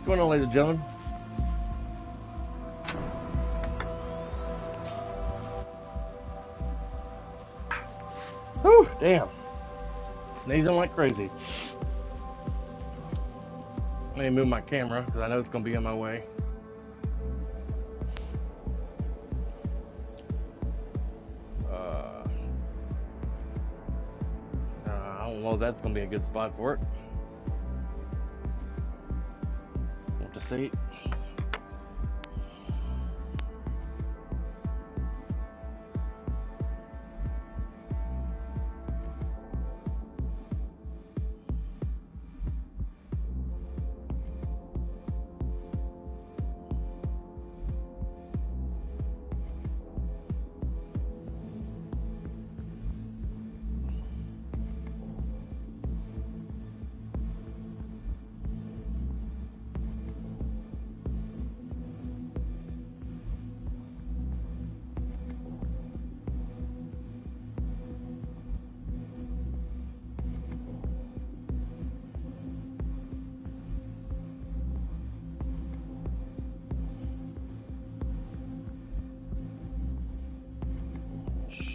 going on, ladies and gentlemen? Whew, damn. Sneezing like crazy. Let me move my camera because I know it's going to be in my way. I don't know if that's going to be a good spot for it. We'll have to see.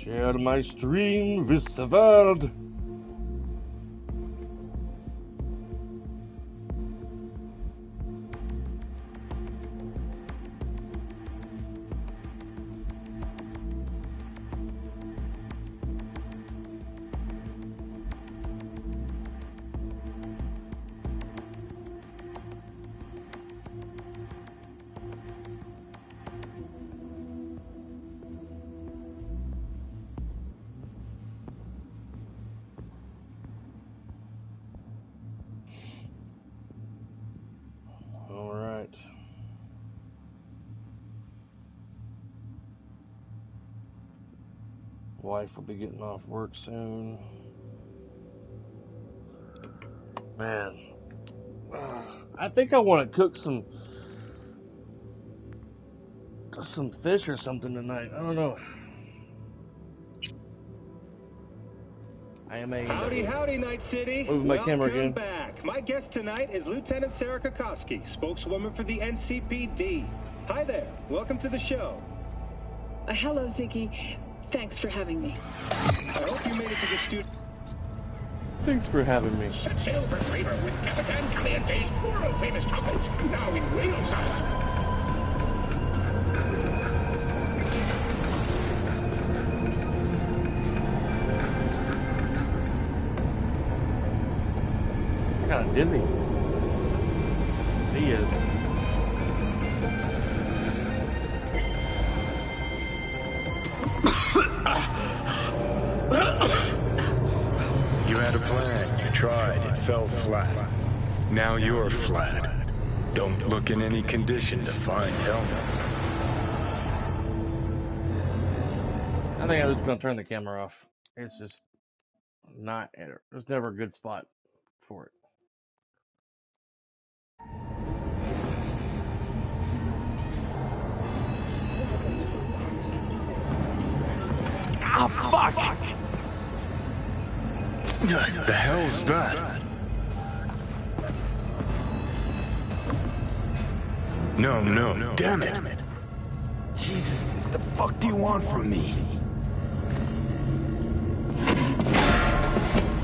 Share my stream with the world. Wife will be getting off work soon. Man, I think I want to cook some fish or something tonight. I don't know. I am a howdy, Night City. Moving my camera again. Back. My guest tonight is Lieutenant Sarah Kokoski, spokeswoman for the NCPD. Hi there. Welcome to the show. Hello, Ziggy. Thanks for having me. I hope you made it to the studio. Thanks for having me. Set sail for Kramer with Capitan Caliente's world-famous tacos, now in real size. I'm kind of dizzy. He is. You had a plan, you tried, it fell flat. Now you're flat. Don't look in any condition to find help. I think I'm just going to turn the camera off. It's just not, there's never a good spot for it. Ah, fuck! The hell's that? No, damn it! Jesus, what the fuck do you want from me?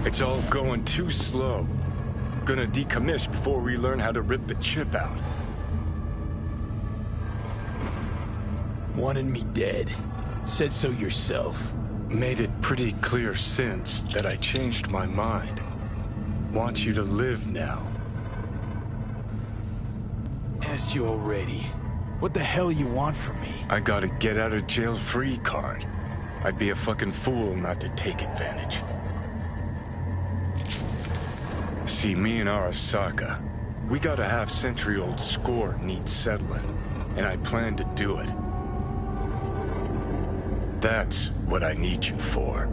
It's all going too slow. Gonna decommission before we learn how to rip the chip out. Wanted me dead. Said so yourself. Made it pretty clear since that I changed my mind. Want you to live now. Asked you already. What the hell you want from me? I got a get out of jail free card. I'd be a fucking fool not to take advantage. See, me and Arasaka, we got a half-century-old score needs settling, and I plan to do it. That's what I need you for.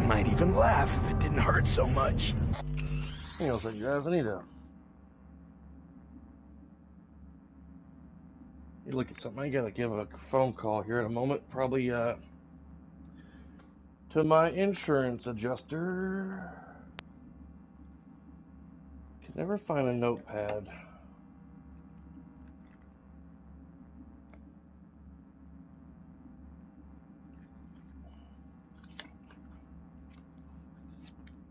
Might even laugh if it didn't hurt so much. Hang on a second, guys. I need to look at something. I gotta give a phone call here in a moment. Probably to my insurance adjuster. Never find a notepad.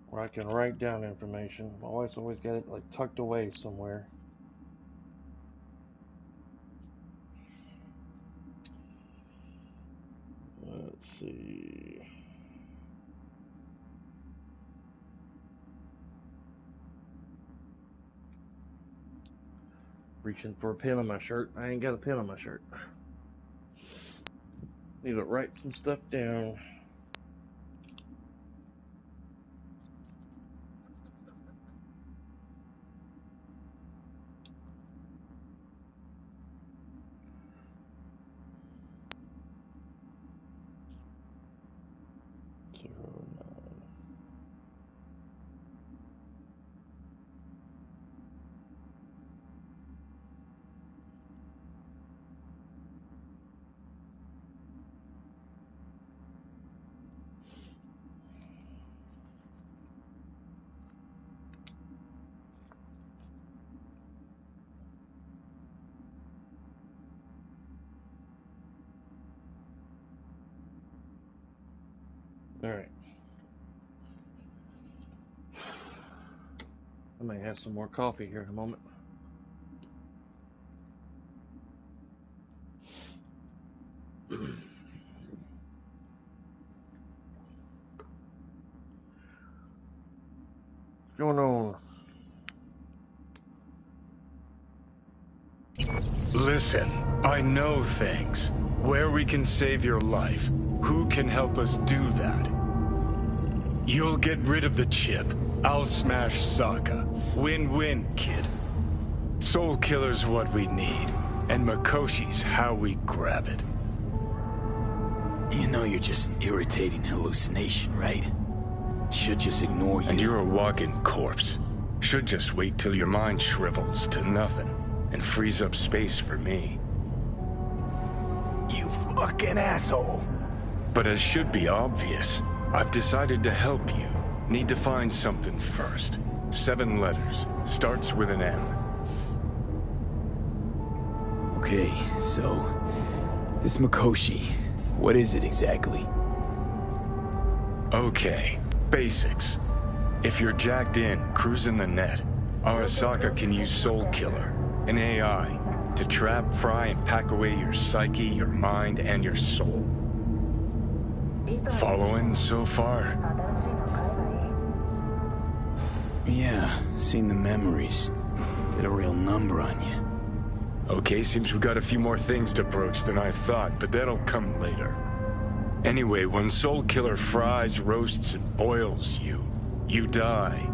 Where I can write down information. My wife's always got it like tucked away somewhere. Let's see. Reaching for a pin on my shirt. I ain't got a pin on my shirt. Need to write some stuff down. Alright. I may have some more coffee here in a moment. What's going on? Listen, I know things. Where we can save your life. Who can help us do that? You'll get rid of the chip. I'll smash Sokka. Win-win, kid. Soul Killer's what we need. And Makoshi's how we grab it. You know you're just an irritating hallucination, right? Should just ignore you. And you're a walking corpse. Should just wait till your mind shrivels to nothing. And frees up space for me. You fucking asshole. But as should be obvious, I've decided to help you. Need to find something first. 7 letters. Starts with an M. Okay, so... this Makoshi, what is it exactly? Okay, basics. If you're jacked in, cruising the net, Arasaka can use Soul Killer, an AI, to trap, fry, and pack away your psyche, your mind, and your soul. Following so far? Yeah, seen the memories. Did a real number on you. Okay, seems we got a few more things to broach than I thought, but that'll come later. Anyway, when Soul Killer fries, roasts, and boils you, you die.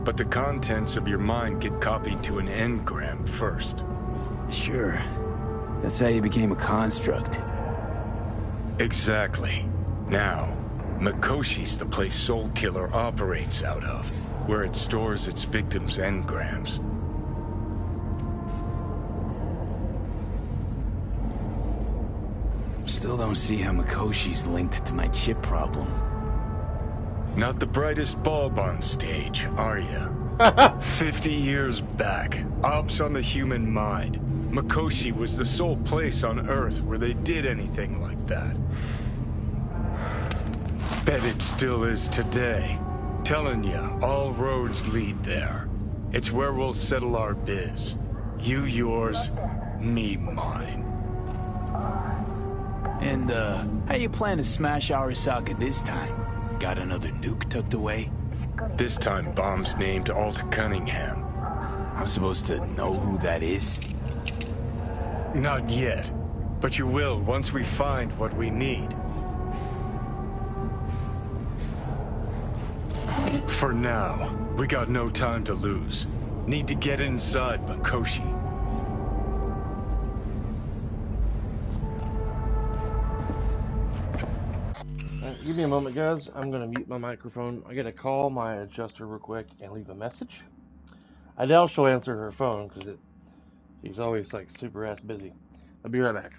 But the contents of your mind get copied to an engram first. Sure. That's how you became a construct. Exactly. Now, Makoshi's the place Soul Killer operates out of, where it stores its victims' engrams. Still don't see how Makoshi's linked to my chip problem. Not the brightest bulb on stage, are ya? 50 years back, ops on the human mind. Makoshi was the sole place on Earth where they did anything like that. Bet it still is today. Telling ya, all roads lead there. It's where we'll settle our biz. You yours, me mine. And, how you plan to smash Arasaka this time? Got another nuke tucked away? This time bomb's named Alt Cunningham. I'm supposed to know who that is? Not yet, but you will once we find what we need. For now, we got no time to lose. Need to get inside Makoshi. Give me a moment, guys. I'm going to mute my microphone. I got to call my adjuster real quick and leave a message. I doubt she'll answer her phone because she's always like super ass busy. I'll be right back.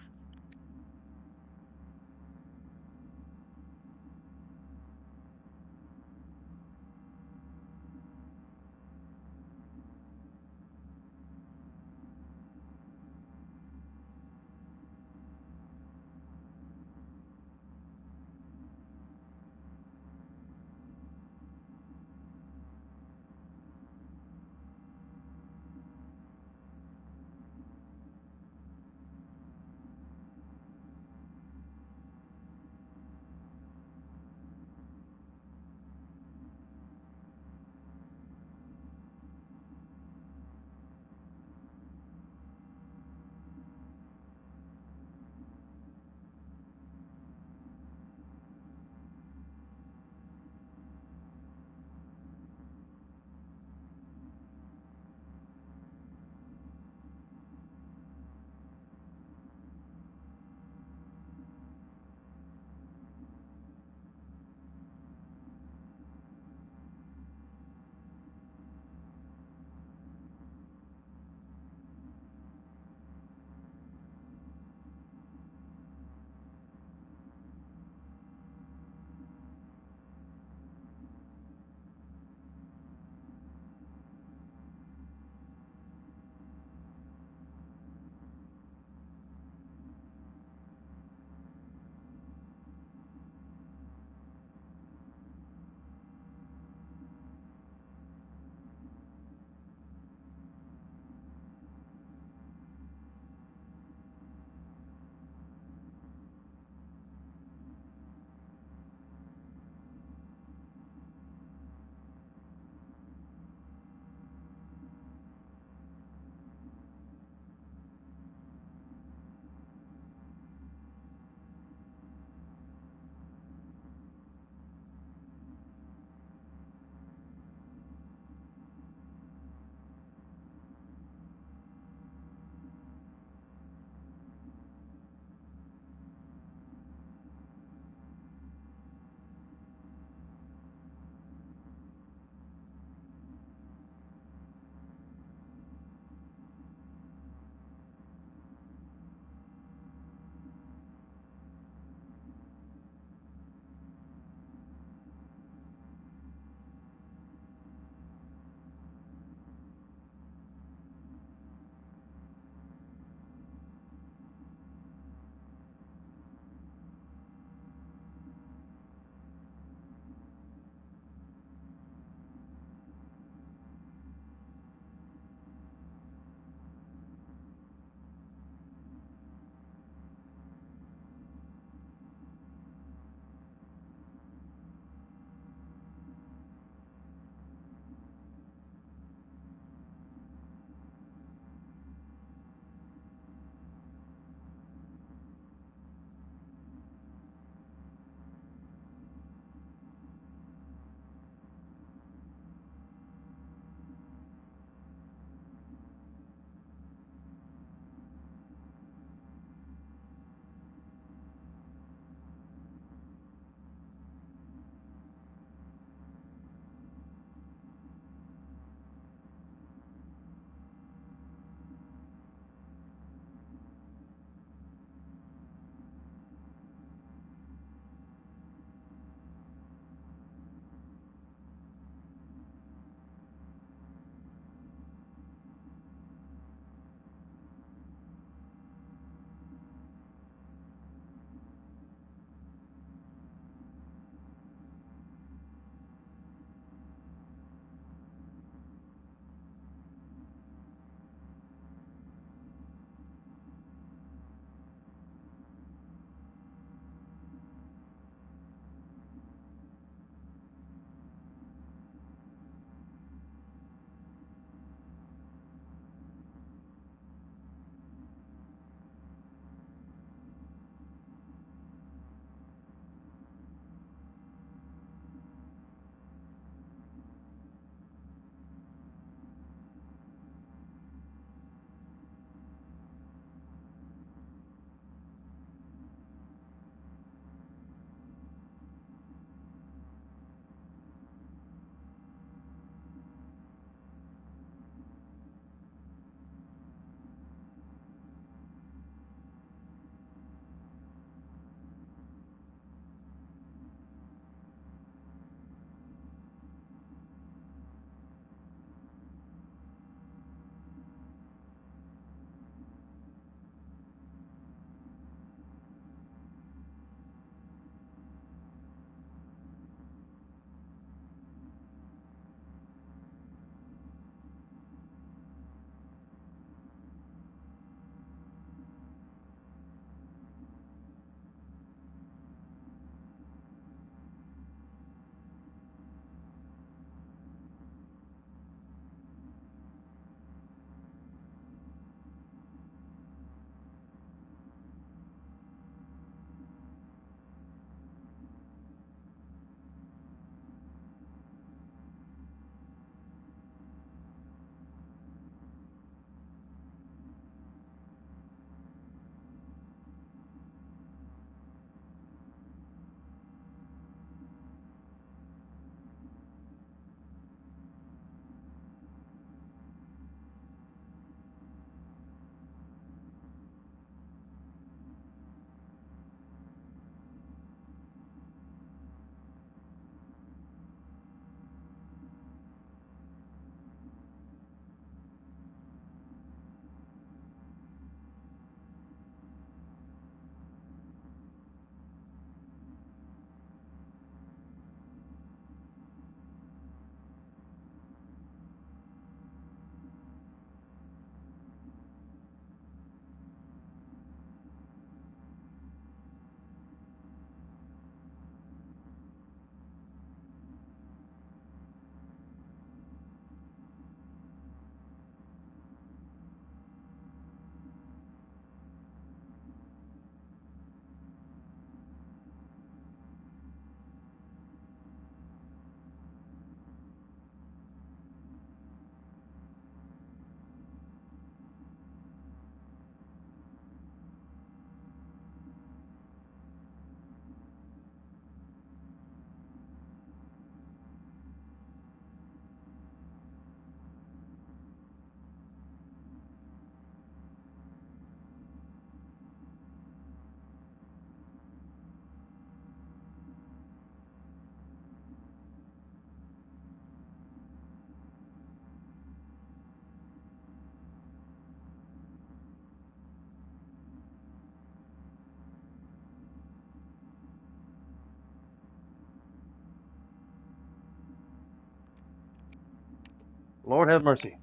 Lord have mercy.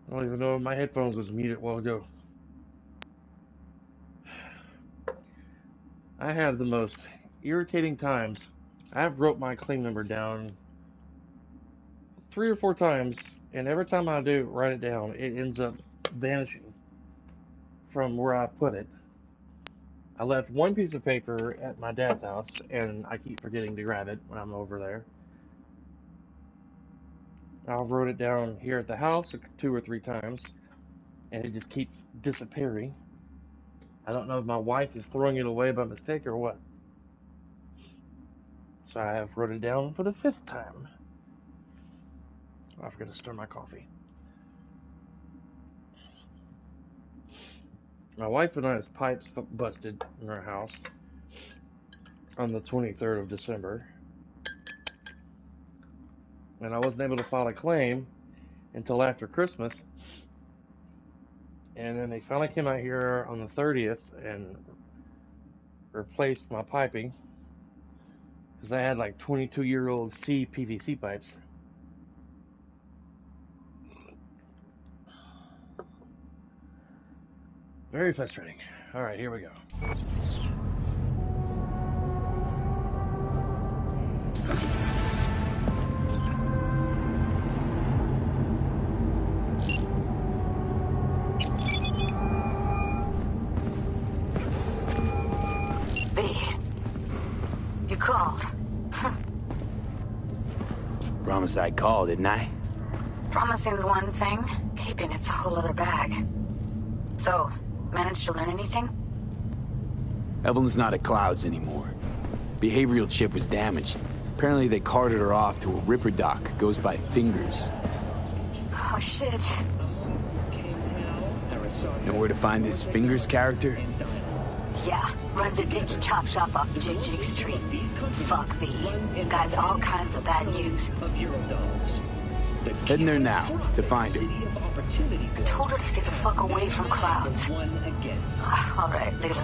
I don't even know if my headphones was muted a while ago. I have the most irritating times. I've wrote my claim number down 3 or 4 times, and every time I do write it down, it ends up vanishing from where I put it. I left one piece of paper at my dad's house, and I keep forgetting to grab it when I'm over there. I wrote it down here at the house 2 or 3 times, and it just keeps disappearing. I don't know if my wife is throwing it away by mistake or what. So I have wrote it down for the 5th time. Oh, I forgot to stir my coffee. My wife and I's pipes busted in our house on the 23rd of December. And I wasn't able to file a claim until after Christmas. And then they finally came out here on the 30th and replaced my piping. Because I had like 22-year-old PVC pipes. Very frustrating. Alright, here we go. You called. Promised I'd call, didn't I? Promising's one thing, keeping it's a whole other bag. So, managed to learn anything? Evelyn's not at Clouds anymore. Behavioral chip was damaged. Apparently they carted her off to a ripper dock. Goes by Fingers. Oh, shit. Know where to find this Fingers character? Yeah, runs a dinky chop shop off JJ Street. Fuck me. Guy's all kinds of bad news. Heading there now, to find her. I told her to stay the fuck away from Clouds. Alright, later.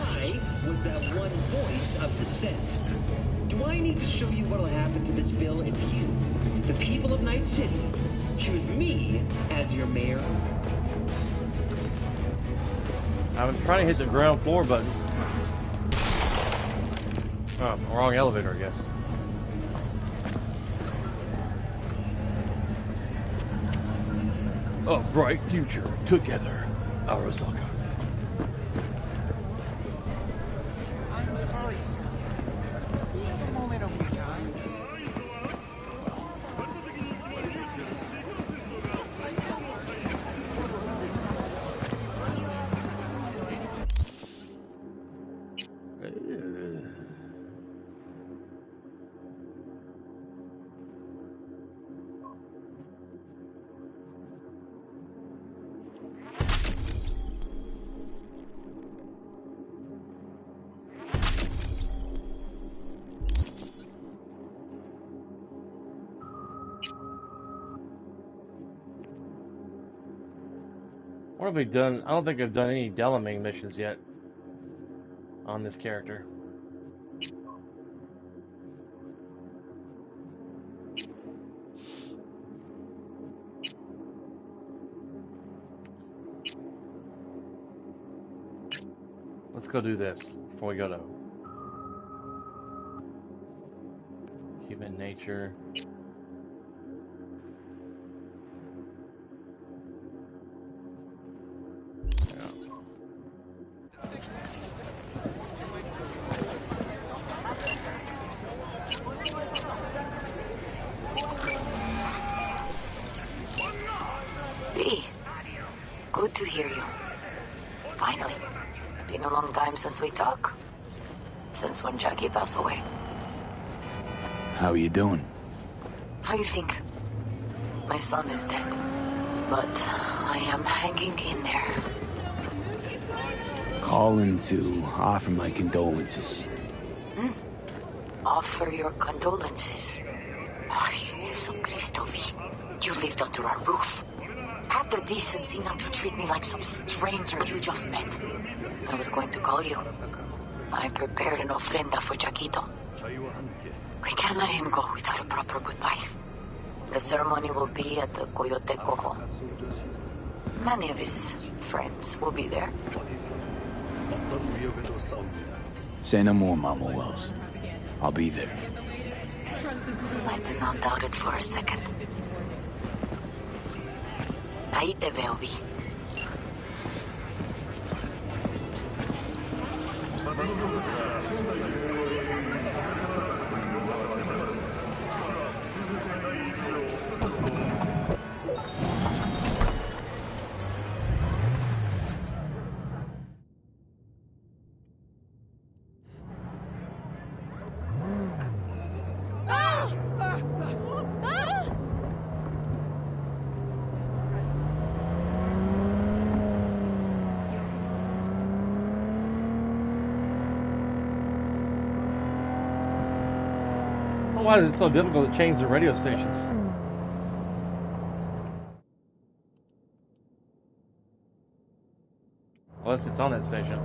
Was that one voice of dissent? Do I need to show you what'll happen to this bill if you, the people of Night City, choose me as your mayor? I'm trying to hit the ground floor button. Oh, wrong elevator, I guess. A bright future together, Arasaka. I'm sorry, sir. A moment of your time. What have we done? I don't think I've done any Delamain missions yet on this character. Let's go do this before we go to human nature. Good to hear you. Finally. Been a long time since we talked. Since when Jackie passed away. How are you doing? How you think? My son is dead. But I am hanging in there. Calling to offer my condolences. Offer your condolences. Ay, Jesucristo, V. You lived under our roof. Have the decency not to treat me like some stranger you just met. I was going to call you. I prepared an ofrenda for Jaquito. We can't let him go without a proper goodbye. The ceremony will be at the Coyote Cojo. Many of his friends will be there. Say no more, Mama Wells. I'll be there. I did not doubt it for a second. Ahí te veo, Vi. Why is it so difficult to change the radio stations? Unless it's on that station.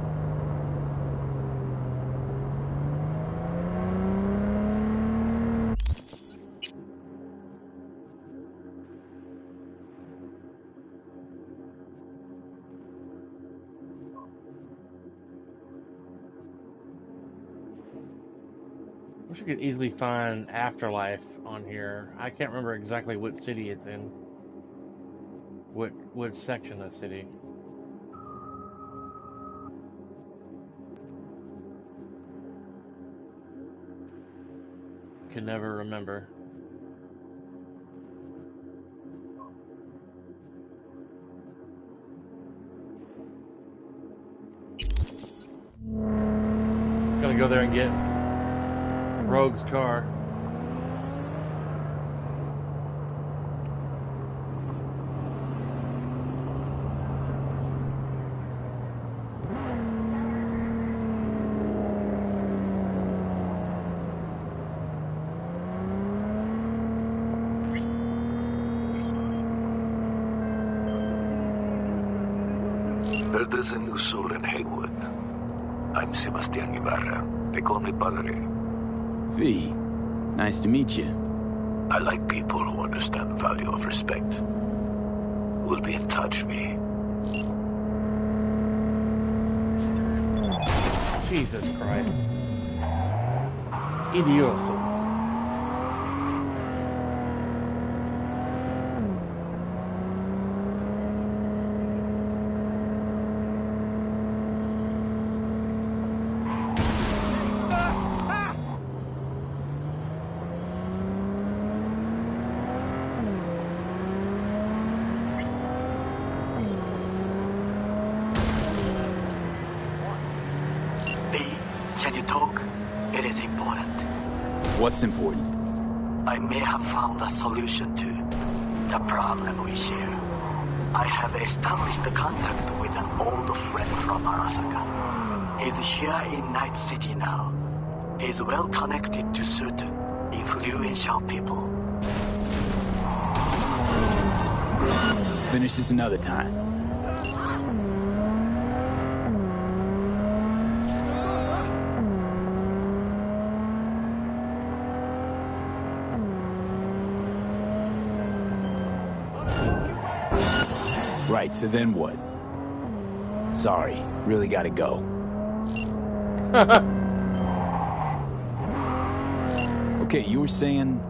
I wish you could easily find Afterlife on here. I can't remember exactly what city it's in. What section of the city. Can never remember. Gonna go there and get Rogue's car. Well, there's a new soul in Haywood. I'm Sebastián Ibarra. They call me Padre. V, nice to meet you. I like people who understand the value of respect. We'll be in touch, V. Jesus Christ. Idioso. What's important? I may have found a solution to the problem we share. I have established a contact with an old friend from Arasaka. He's here in Night City now. He's well connected to certain influential people. Finish this another time. Right, so then what? Sorry, really gotta go. Okay, you were saying...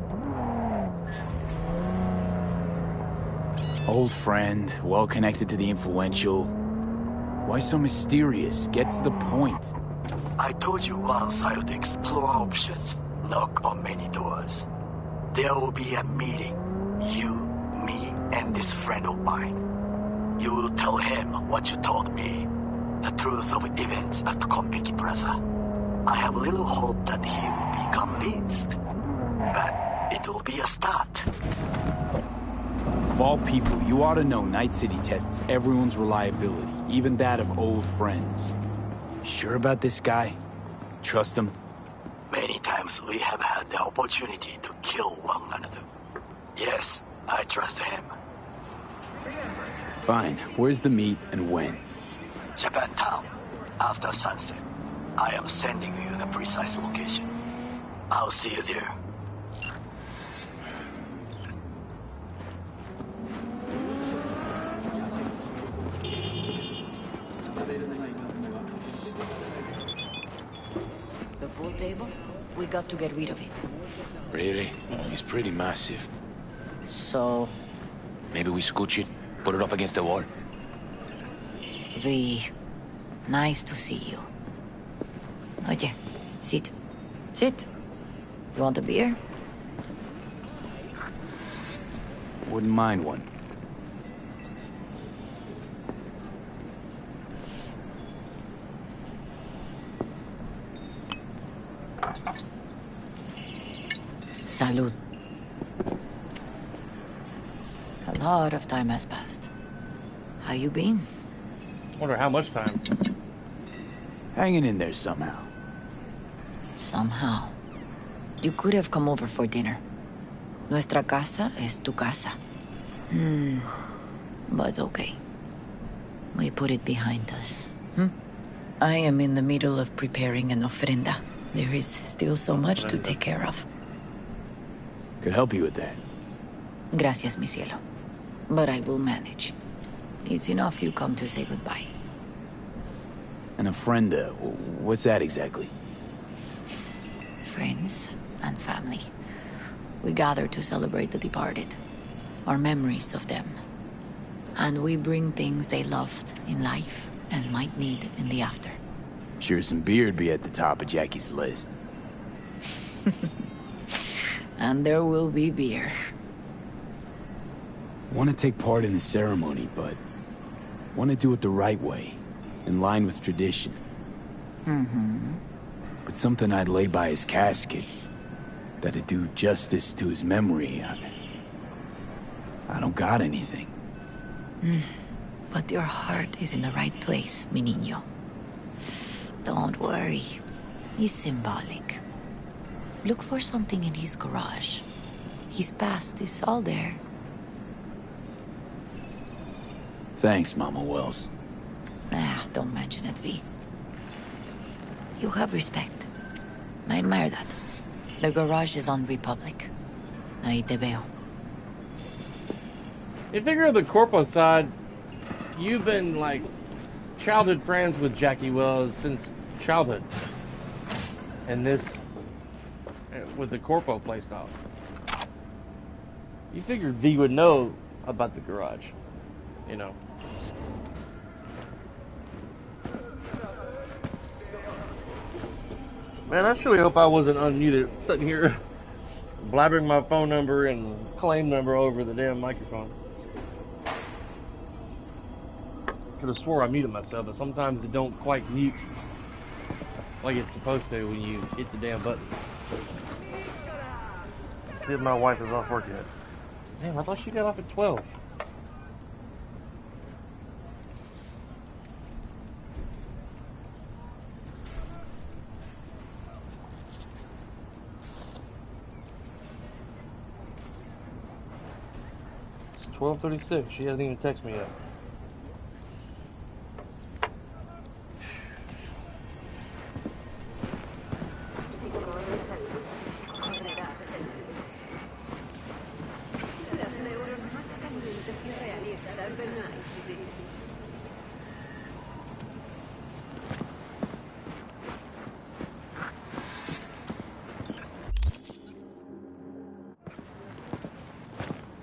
Old friend, well connected to the influential. Why so mysterious? Get to the point. I told you once I would explore options, knock on many doors. There will be a meeting. You, me, and this friend of mine. You will tell him what you told me, the truth of events at Konpeki Plaza. I have little hope that he will be convinced, but it will be a start. Of all people, you ought to know Night City tests everyone's reliability, even that of old friends. Sure about this guy? Trust him? Many times we have had the opportunity to kill one another. Yes, I trust him. Fine. Where's the meet and when? Japantown. After sunset. I am sending you the precise location. I'll see you there. The pool table? We got to get rid of it. Really? It's pretty massive. So... Maybe we scooch it, put it up against the wall. V, nice to see you. Oye, sit. Sit. You want a beer? Wouldn't mind one. Salud. A lot of time has passed. How you been? Wonder how much time. Hanging in there somehow. Somehow. You could have come over for dinner. Nuestra casa es tu casa. But okay. We put it behind us. I am in the middle of preparing an ofrenda. There is still so much to take care of. Could help you with that. Gracias, mi cielo. But I will manage. It's enough you come to say goodbye. An ofrenda, what's that exactly? Friends and family. We gather to celebrate the departed. Our memories of them. And we bring things they loved in life and might need in the after. Sure some beer'd be at the top of Jackie's list. And there will be beer. Want to take part in the ceremony, but want to do it the right way, in line with tradition. But something I'd lay by his casket, that'd do justice to his memory. I don't got anything. But your heart is in the right place, mi niño. Don't worry. He's symbolic. Look for something in his garage. His past is all there. Thanks, Mama Wells. Don't mention it, V. You have respect. I admire that. The garage is on Republic. Ahí te veo. You figure the corpo side, you've been like childhood friends with Jackie Wells since childhood. And this, with the corpo playstyle. You figured V would know about the garage, you know. Man, I surely hope I wasn't unmuted, sitting here blabbering my phone number and claim number over the damn microphone. Could have swore I muted myself, but sometimes it don't quite mute like it's supposed to when you hit the damn button. Let's see if my wife is off work yet. Damn, I thought she got off at 12. It's 12:36. She hasn't even texted me yet.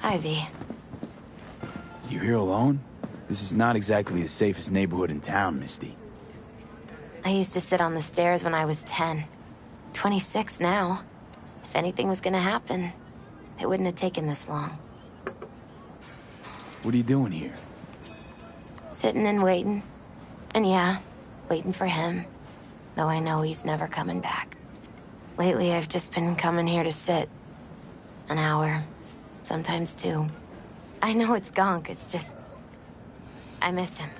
Ivy. You here alone? This is not exactly the safest neighborhood in town, Misty. I used to sit on the stairs when I was 10. 26 now. If anything was gonna happen, it wouldn't have taken this long. What are you doing here? Sitting and waiting. And yeah, waiting for him. Though I know he's never coming back. Lately, I've just been coming here to sit. An hour. Sometimes 2. I know it's gonk, it's just... I miss him.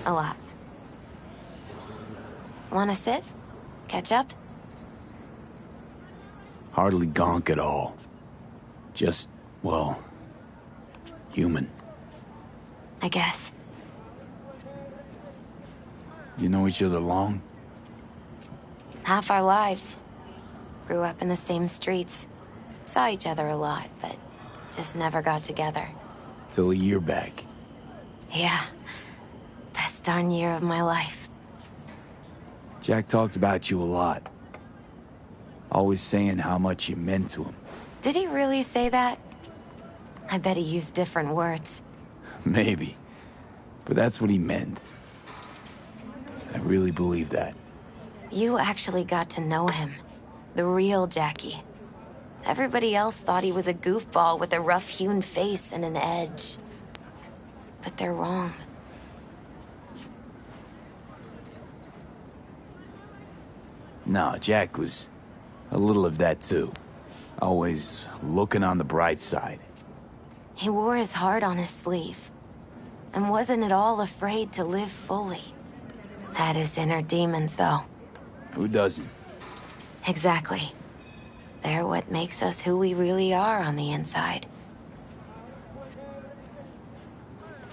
A lot. Wanna sit? Catch up? Hardly gonk at all. Just, well, human. I guess. You know each other long? Half our lives. Grew up in the same streets. Saw each other a lot, but just never got together. Till a year back. Yeah. Best darn year of my life. Jack talked about you a lot. Always saying how much you meant to him. Did he really say that? I bet he used different words. Maybe. But that's what he meant. I really believe that. You actually got to know him. The real Jackie. Everybody else thought he was a goofball with a rough-hewn face and an edge. But they're wrong. No, Jack was a little of that too. Always looking on the bright side. He wore his heart on his sleeve. And wasn't at all afraid to live fully. Had his inner demons, though. Who doesn't? Exactly. They're what makes us who we really are on the inside.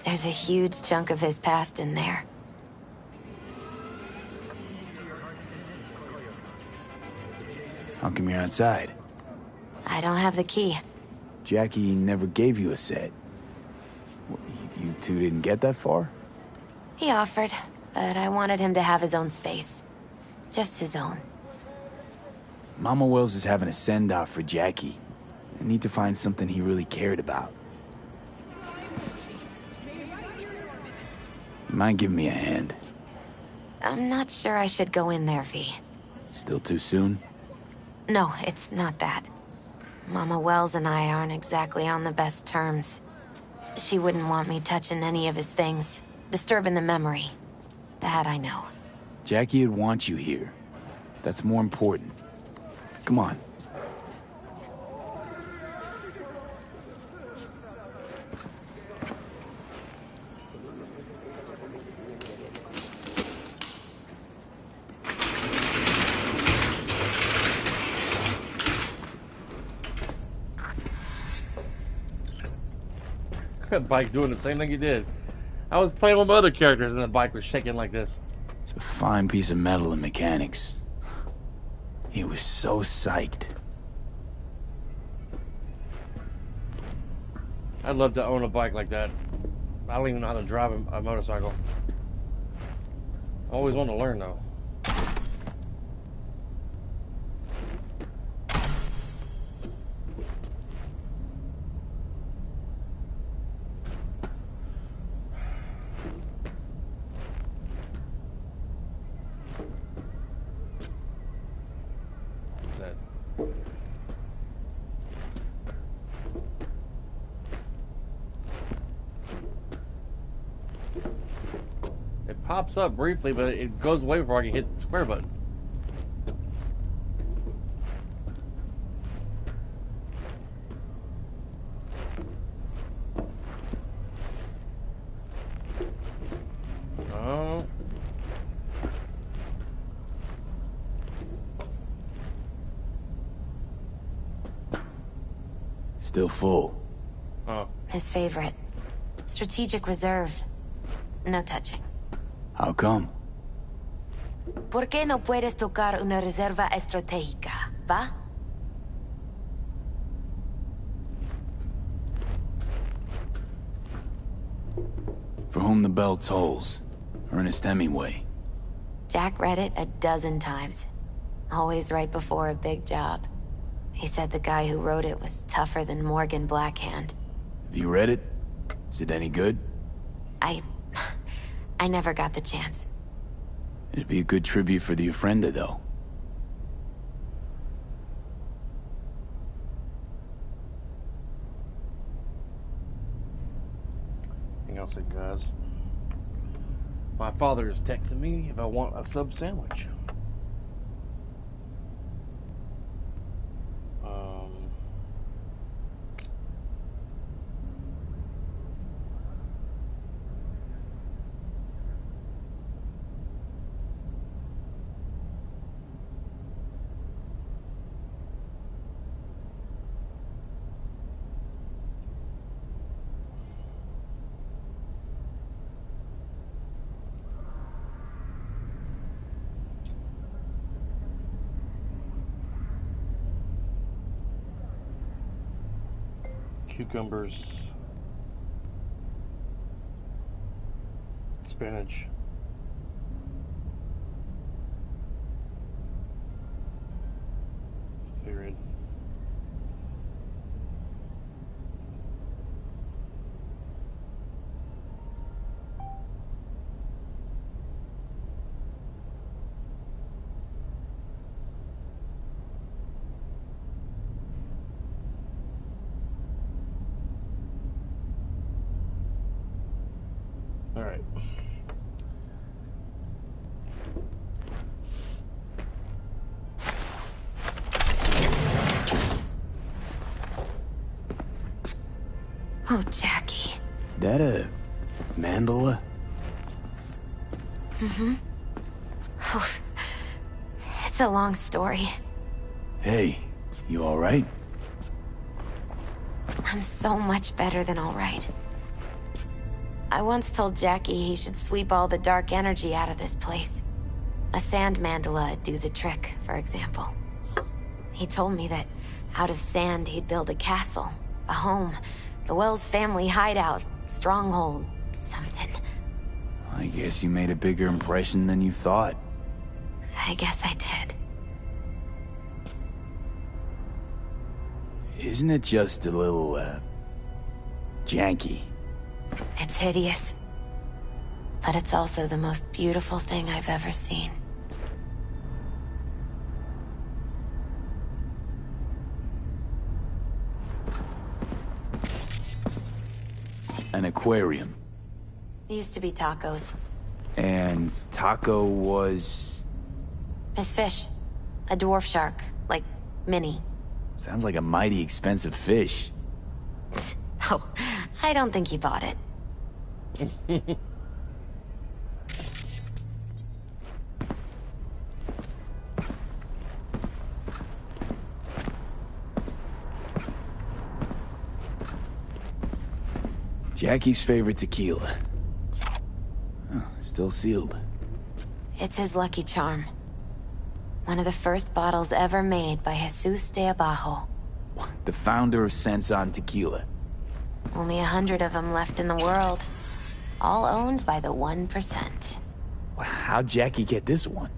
There's a huge chunk of his past in there. How come you're outside? I don't have the key. Jackie never gave you a set. You two didn't get that far? He offered, but I wanted him to have his own space. Just his own. Mama Wells is having a send-off for Jackie. I need to find something he really cared about. You mind giving me a hand? I'm not sure I should go in there, V. Still too soon? No, it's not that. Mama Wells and I aren't exactly on the best terms. She wouldn't want me touching any of his things, disturbing the memory. That I know. Jackie would want you here. That's more important. Come on. That bike doing the same thing you did. I was playing with my other characters and the bike was shaking like this. It's a fine piece of metal and mechanics. He was so psyched. I'd love to own a bike like that. I don't even know how to drive a motorcycle. I always want to learn though. Pops up briefly, but it goes away before I can hit the square button. Oh. Still full. Oh. His favorite. Strategic reserve. No touching. How come? ¿Por qué no puedes tocar una reserva estratégica, va? For whom the bell tolls. Ernest Hemingway. Jack read it a dozen times. Always right before a big job. He said the guy who wrote it was tougher than Morgan Blackhand. Have you read it? Is it any good? I never got the chance. It'd be a good tribute for the Ofrenda, though. Hang on a second, guys. My father is texting me if I want a sub sandwich. cucumbers, spinach. Period. All right. Oh, Jackie. That a mandala? Mm-hmm. Oh, it's a long story. Hey, you alright? I'm so much better than all right. I once told Jackie he should sweep all the dark energy out of this place. A sand mandala'd do the trick, for example. He told me that out of sand he'd build a castle, a home, the Wells family hideout, stronghold, something. I guess you made a bigger impression than you thought. I guess I did. Isn't it just a little, janky? It's hideous. But it's also the most beautiful thing I've ever seen. An aquarium. It used to be tacos. And Taco was... His fish. A dwarf shark. Like, mini. Sounds like a mighty expensive fish. Oh, I don't think he bought it. Jackie's favorite tequila. Oh, still sealed. It's his lucky charm. One of the first bottles ever made by Jesus de Abajo. The founder of Sensan Tequila. Only 100 of them left in the world. All owned by the 1%. How'd Jackie get this one?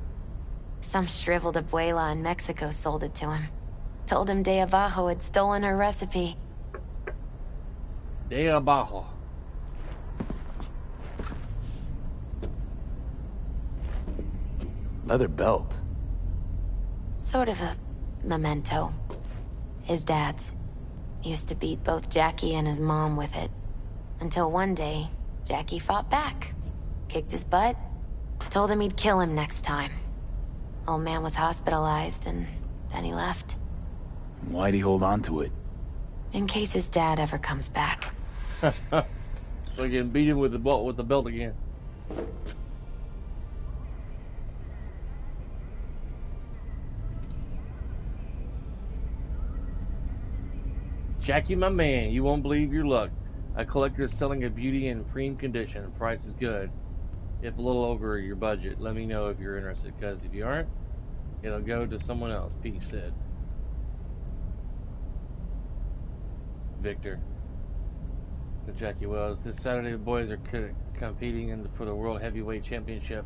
Some shriveled abuela in Mexico sold it to him. Told him de Abajo had stolen her recipe. De Abajo. Leather belt. Sort of a memento. His dad's. Used to beat both Jackie and his mom with it. Until one day, Jackie fought back. Kicked his butt. Told him he'd kill him next time. Old man was hospitalized, and then he left. Why'd he hold on to it? In case his dad ever comes back. So I can beat him with the belt again. Jackie, my man, you won't believe your luck. A collector is selling a beauty in prime condition. Price is good. If a little over your budget, let me know if you're interested, because if you aren't, it'll go to someone else, Pete said. Victor. To Jackie Wells. This Saturday, the boys are competing for the World Heavyweight Championship.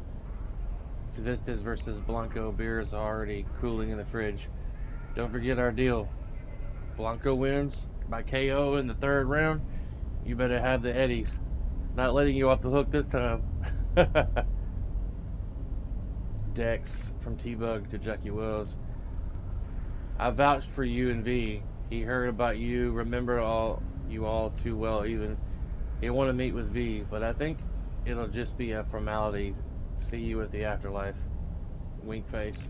Civistas versus Blanco beers are already cooling in the fridge. Don't forget our deal. Blanco wins by KO in the third round. You better have the Eddies. Not letting you off the hook this time. Dex from T-Bug to Jackie Wells. I vouched for you and V. He heard about you, remember you all too well even. He wanted to meet with V, but I think it'll just be a formality. See you at the afterlife. Wink face.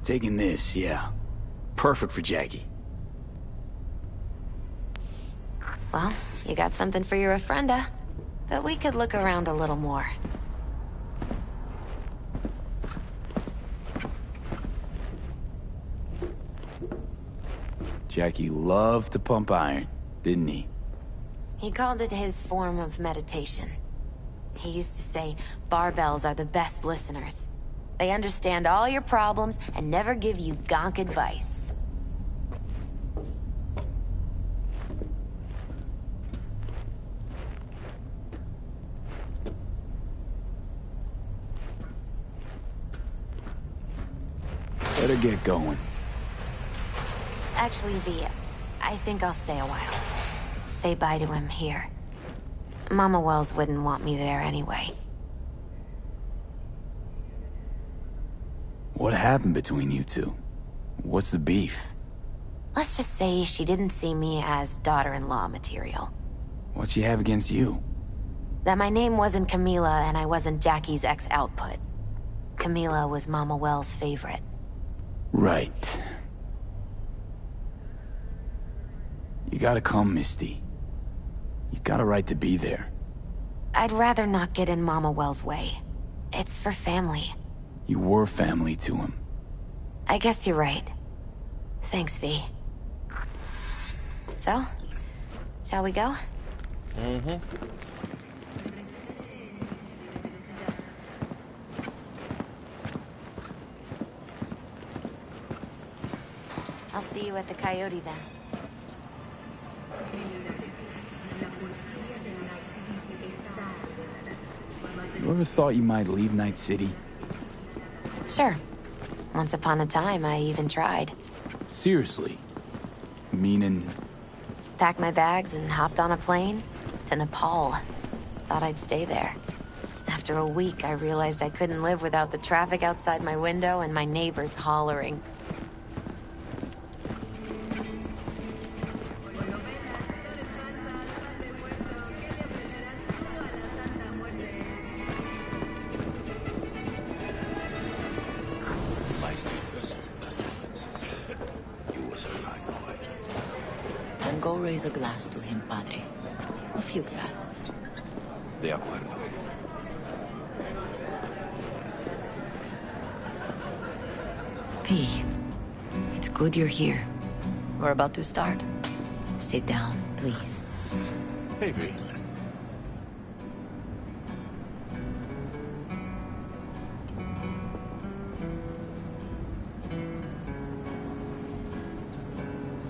Taking this, yeah. Perfect for Jackie. Well, you got something for your ofrenda. But we could look around a little more. Jackie loved to pump iron, didn't he? He called it his form of meditation. He used to say barbells are the best listeners. They understand all your problems and never give you gonk advice. Better get going. Actually, V, I think I'll stay a while. Say bye to him here. Mama Wells wouldn't want me there anyway. What happened between you two? What's the beef? Let's just say she didn't see me as daughter-in-law material. What she have against you? That my name wasn't Camila and I wasn't Jackie's ex-output. Camila was Mama Wells' favorite. Right. You gotta come, Misty. You got a right to be there. I'd rather not get in Mama Wells' way. It's for family. You were family to him. I guess you're right. Thanks, V. So, shall we go? Mm-hmm. I'll see you at the Coyote then. You ever thought you might leave Night City? Sure. Once upon a time, I even tried. Seriously? Meaning... Packed my bags and hopped on a plane to Nepal. Thought I'd stay there. After a week, I realized I couldn't live without the traffic outside my window and my neighbors hollering. Then go raise a glass to him, Padre. A few glasses. De acuerdo. P, it's good you're here. We're about to start. Sit down, please. Hey, V.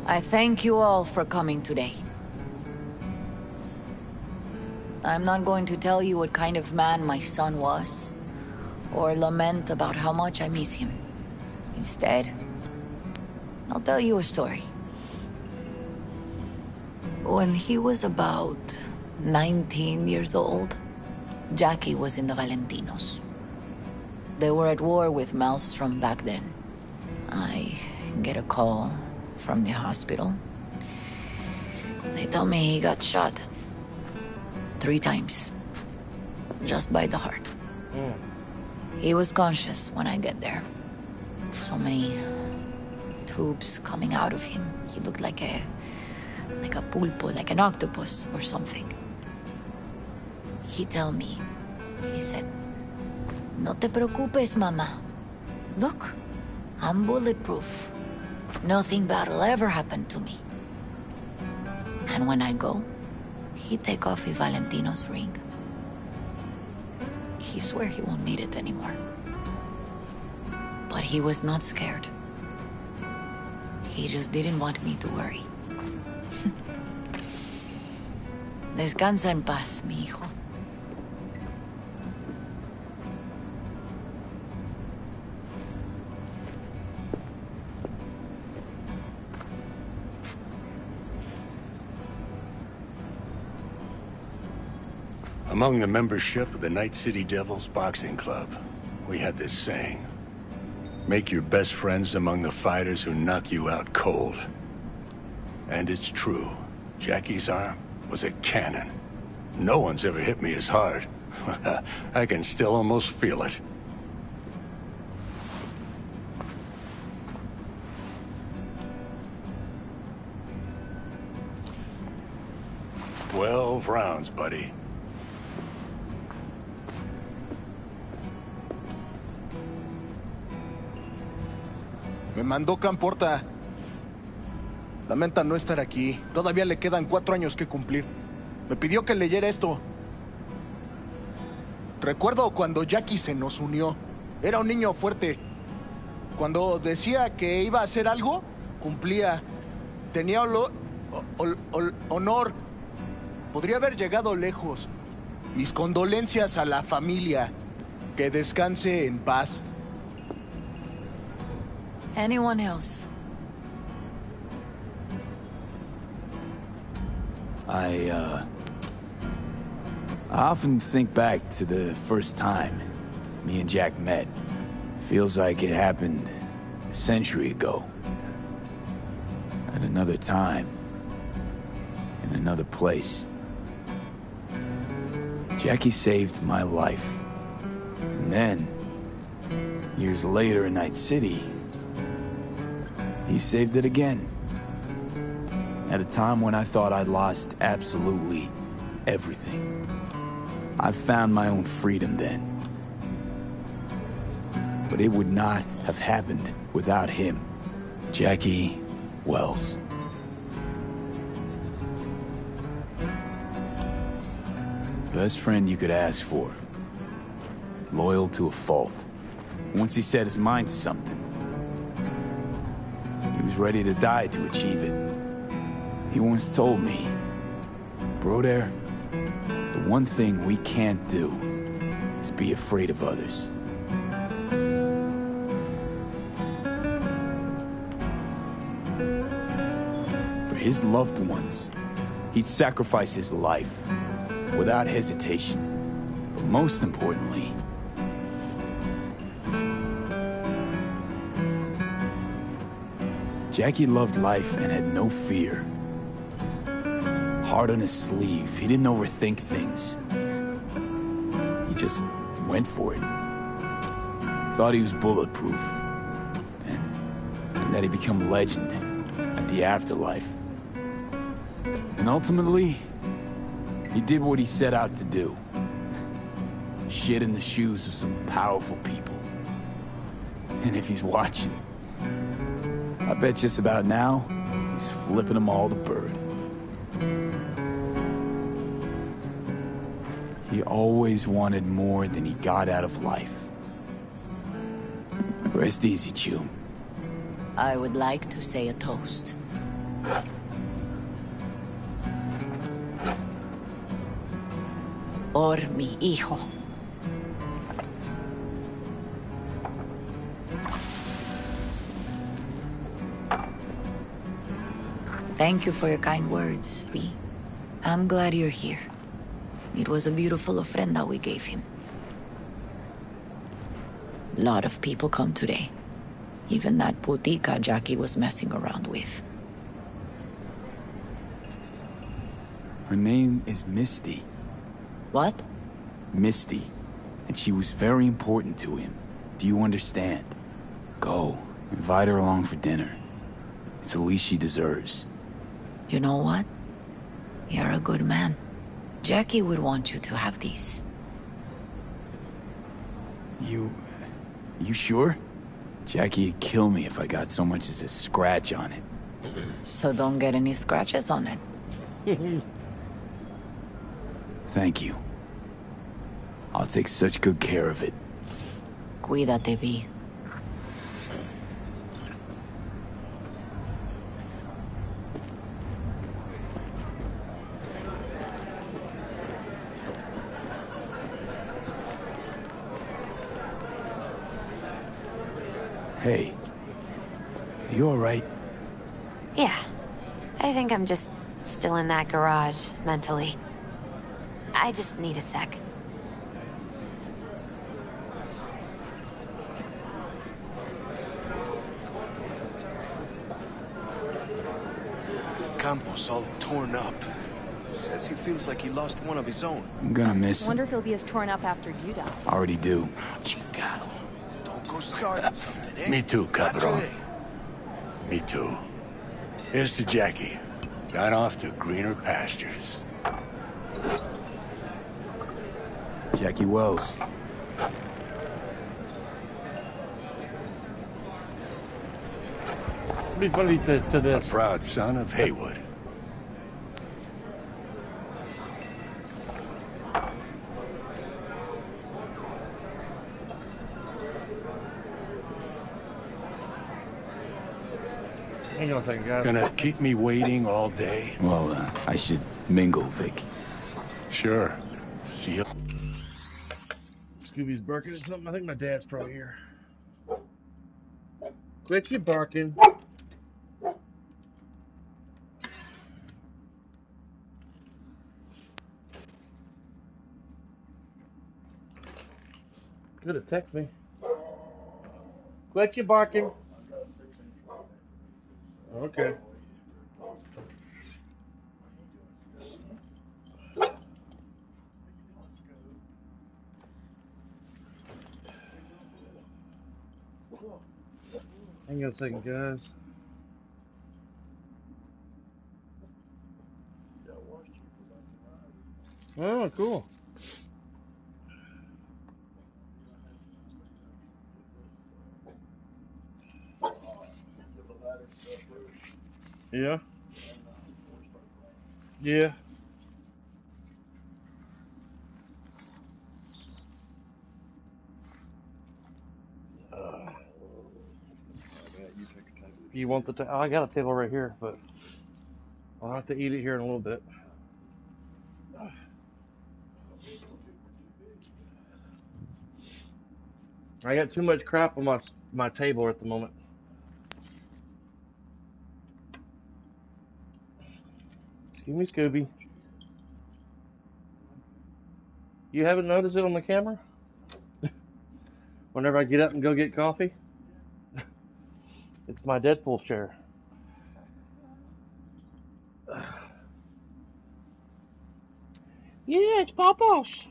I thank you all for coming today. I'm not going to tell you what kind of man my son was, or lament about how much I miss him. Instead, I'll tell you a story. When he was about 19 years old, Jackie was in the Valentinos. They were at war with Maelstrom back then. I get a call from the hospital. They tell me he got shot 3 times, just by the heart. He was conscious when I get there. So many tubes coming out of him. He looked like a pulpo, like an octopus or something. He tell me, he said, "No te preocupes, mama. Look, I'm bulletproof. Nothing bad will ever happen to me." And when I go, he take off his Valentino's ring. He swear he won't need it anymore. But he was not scared. He just didn't want me to worry. Descansa en paz, mi hijo. Among the membership of the Night City Devils Boxing Club, we had this saying: make your best friends among the fighters who knock you out cold. And it's true. Jackie's arm was a cannon. No one's ever hit me as hard. I can still almost feel it. "12 rounds, buddy." Me mandó Camporta. Lamenta no estar aquí. Todavía le quedan 4 años que cumplir. Me pidió que leyera esto. Recuerdo cuando Jackie se nos unió. Era un niño fuerte. Cuando decía que iba a hacer algo, cumplía. Tenía honor. Podría haber llegado lejos. Mis condolencias a la familia. Que descanse en paz. Anyone else? I often think back to the first time me and Jack met. Feels like it happened a century ago. At another time. In another place. Jackie saved my life. And then, years later in Night City, he saved it again. At a time when I thought I'd lost absolutely everything. I found my own freedom then. But it would not have happened without him. Jackie Wells. Best friend you could ask for. Loyal to a fault. Once he set his mind to something, he was ready to die to achieve it. He once told me, Broder, the one thing we can't do is be afraid of others. For his loved ones, he'd sacrifice his life without hesitation. But most importantly, Jackie loved life and had no fear. Heart on his sleeve, he didn't overthink things. He just went for it. Thought he was bulletproof. And that he'd become a legend at the afterlife. And ultimately, he did what he set out to do. Shit in the shoes of some powerful people. And if he's watching, I bet just about now, he's flipping them all the bird. He always wanted more than he got out of life. Rest easy, Chew. I would like to say a toast. Por mi hijo. Thank you for your kind words, V. I'm glad you're here. It was a beautiful ofrenda we gave him. A lot of people come today. Even that putica Jackie was messing around with. Her name is Misty. What? Misty. And she was very important to him. Do you understand? Go. Invite her along for dinner. It's the least she deserves. You know what? You're a good man. Jackie would want you to have these. You sure? Jackie'd kill me if I got so much as a scratch on it. So don't get any scratches on it. Thank you. I'll take such good care of it. Cuídate, V. Hey. Are you alright? Yeah. I think I'm just still in that garage, mentally. I just need a sec. Campos all torn up. Says he feels like he lost one of his own. I'm gonna miss him. Wonder if he'll be as torn up after you die. Already do. Chingado. Don't go starting something, eh? Me too, cabron. Me too. Here's to Jackie. Gone off to greener pastures. Jackie Wells. It'd be funny to this. A proud son of Haywood. Hang on a second, guys. Gonna keep me waiting all day? Well, I should mingle, Vic. Sure. See you. Scooby's barking at something. I think my dad's probably here. Quit you barking. Could have texted me. Quit you barking. Okay. Hang on a second, guys. Oh, cool. Yeah. Yeah. You want the I got a table right here, but I'll have to eat it here in a little bit. I got too much crap on my table at the moment. Excuse me, Scooby. You haven't noticed it on the camera? Whenever I get up and go get coffee? It's my Deadpool chair. Yeah, it's Papa's.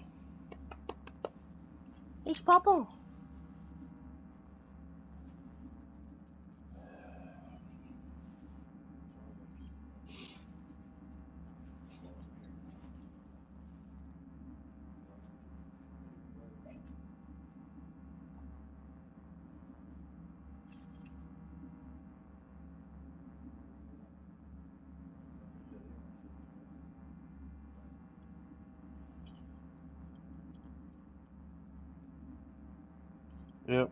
It's Papa. Yep.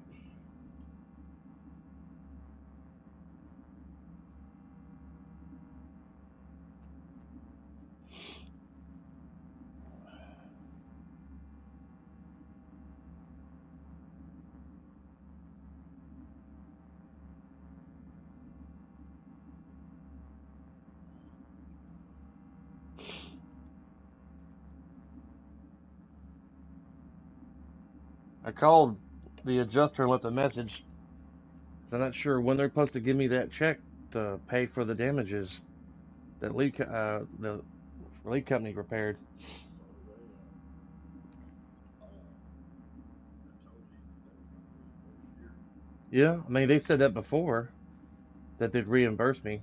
I called the adjuster and left a message. I'm not sure when they're supposed to give me that check to pay for the damages that the lead company repaired. Yeah, I mean, they said that before, that they'd reimburse me.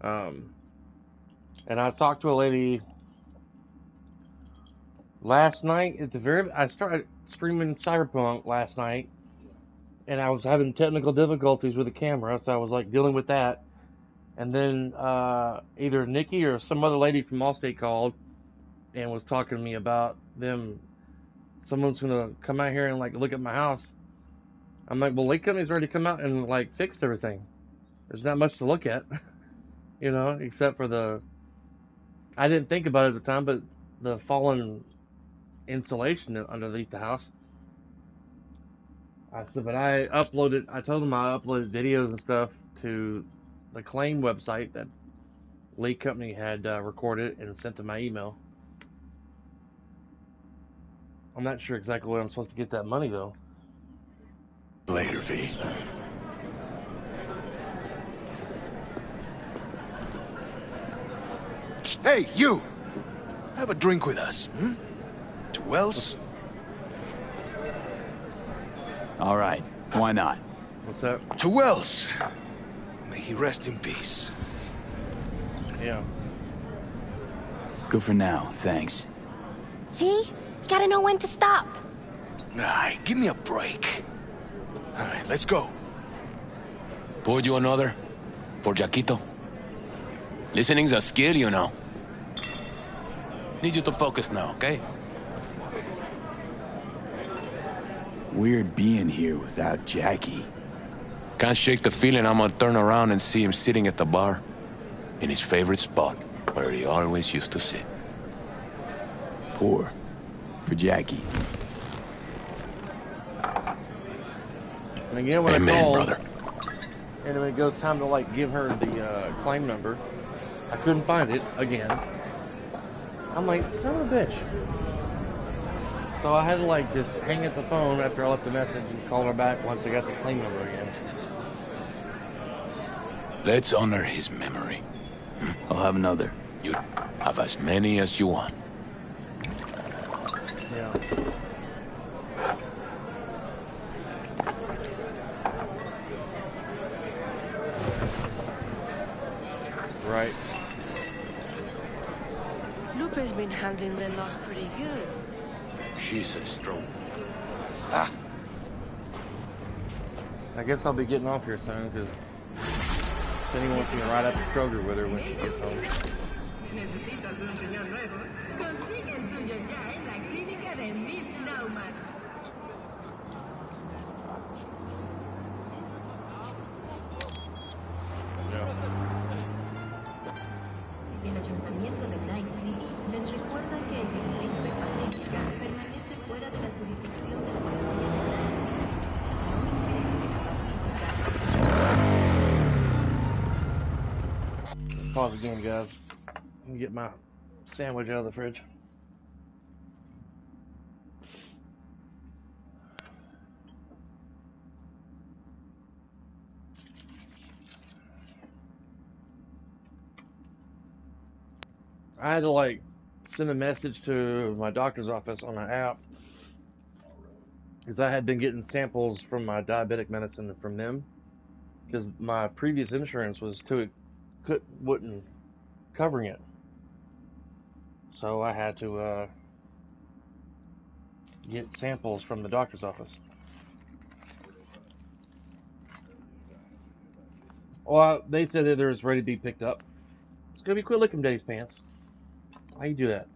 And I talked to a lady last night I started streaming Cyberpunk last night, and I was having technical difficulties with the camera, so I was like dealing with that. And then either Nikki or some other lady from Allstate called and was talking to me about someone's gonna come out here and like look at my house. I'm like, well, Lake Company's already come out and like fixed everything. There's not much to look at, except for I didn't think about it at the time, but the fallen insulation underneath the house. I said, but I told them I uploaded videos and stuff to the claim website that Lake Company had recorded and sent to my email. I'm not sure exactly where I'm supposed to get that money, though. Later, V. Hey, you! Have a drink with us, hmm? To Wells? All right, why not? What's up? To Wells! May he rest in peace. Yeah. Good for now, thanks. See? You gotta know when to stop. Nah, give me a break. All right, let's go. Pour you another? For Jaquito? Listening's a skill, you know. Need you to focus now, okay? Weird being here without Jackie. Can't shake the feeling I'm gonna turn around and see him sitting at the bar. In his favorite spot, where he always used to sit. Pour. For Jackie. And again, when Amen, I called, brother. and when it goes time to like give her the claim number, I couldn't find it again. I'm like, son of a bitch. So I had to like just hang up the phone after I left the message and call her back once I got the claim number again. Let's honor his memory. I'll have another. You have as many as you want. Yeah. Right. Lupe's been handling the loss pretty good. She's a strong. I guess I'll be getting off here soon because Cindy wants me to ride up to Kroger with her when she gets home. Necesitas un señor nuevo. Consigue el tuyo ya en la clínica de Midnauman. El ayuntamiento de Night City les recuerda que el distrito de Pacífica permanece fuera de la jurisdicción de la policía. Pause again, guys. Let me get my sandwich out of the fridge. I had to like send a message to my doctor's office on an app because I had been getting samples from my diabetic medicine from them because my previous insurance wouldn't covering it. So I had to get samples from the doctor's office. Well, they said that it was ready to be picked up. It's gonna be quit licking Daddy's pants. How you do that?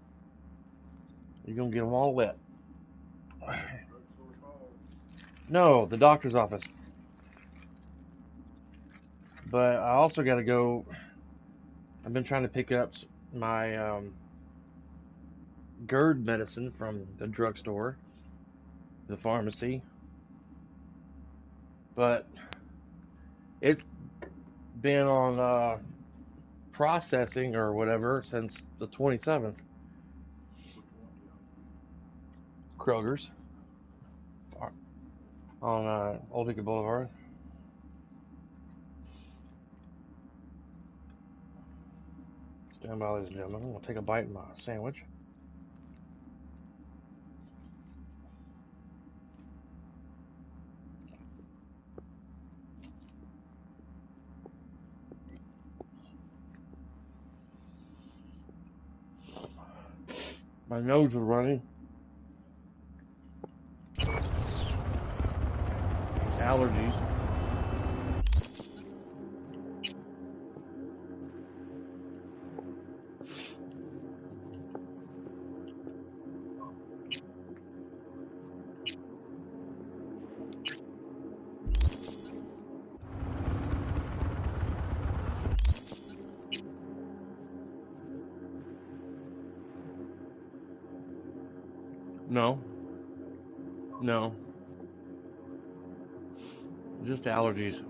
You're gonna get them all wet. No, the doctor's office. But I also got to go. I've been trying to pick up my GERD medicine from the drugstore, the pharmacy. But it's been on processing or whatever since the 27th. Kroger's on Old Deacon Boulevard. Stand by, ladies and gentlemen. I'm gonna take a bite of my sandwich. My nose is running. Allergies. No. No. Just allergies.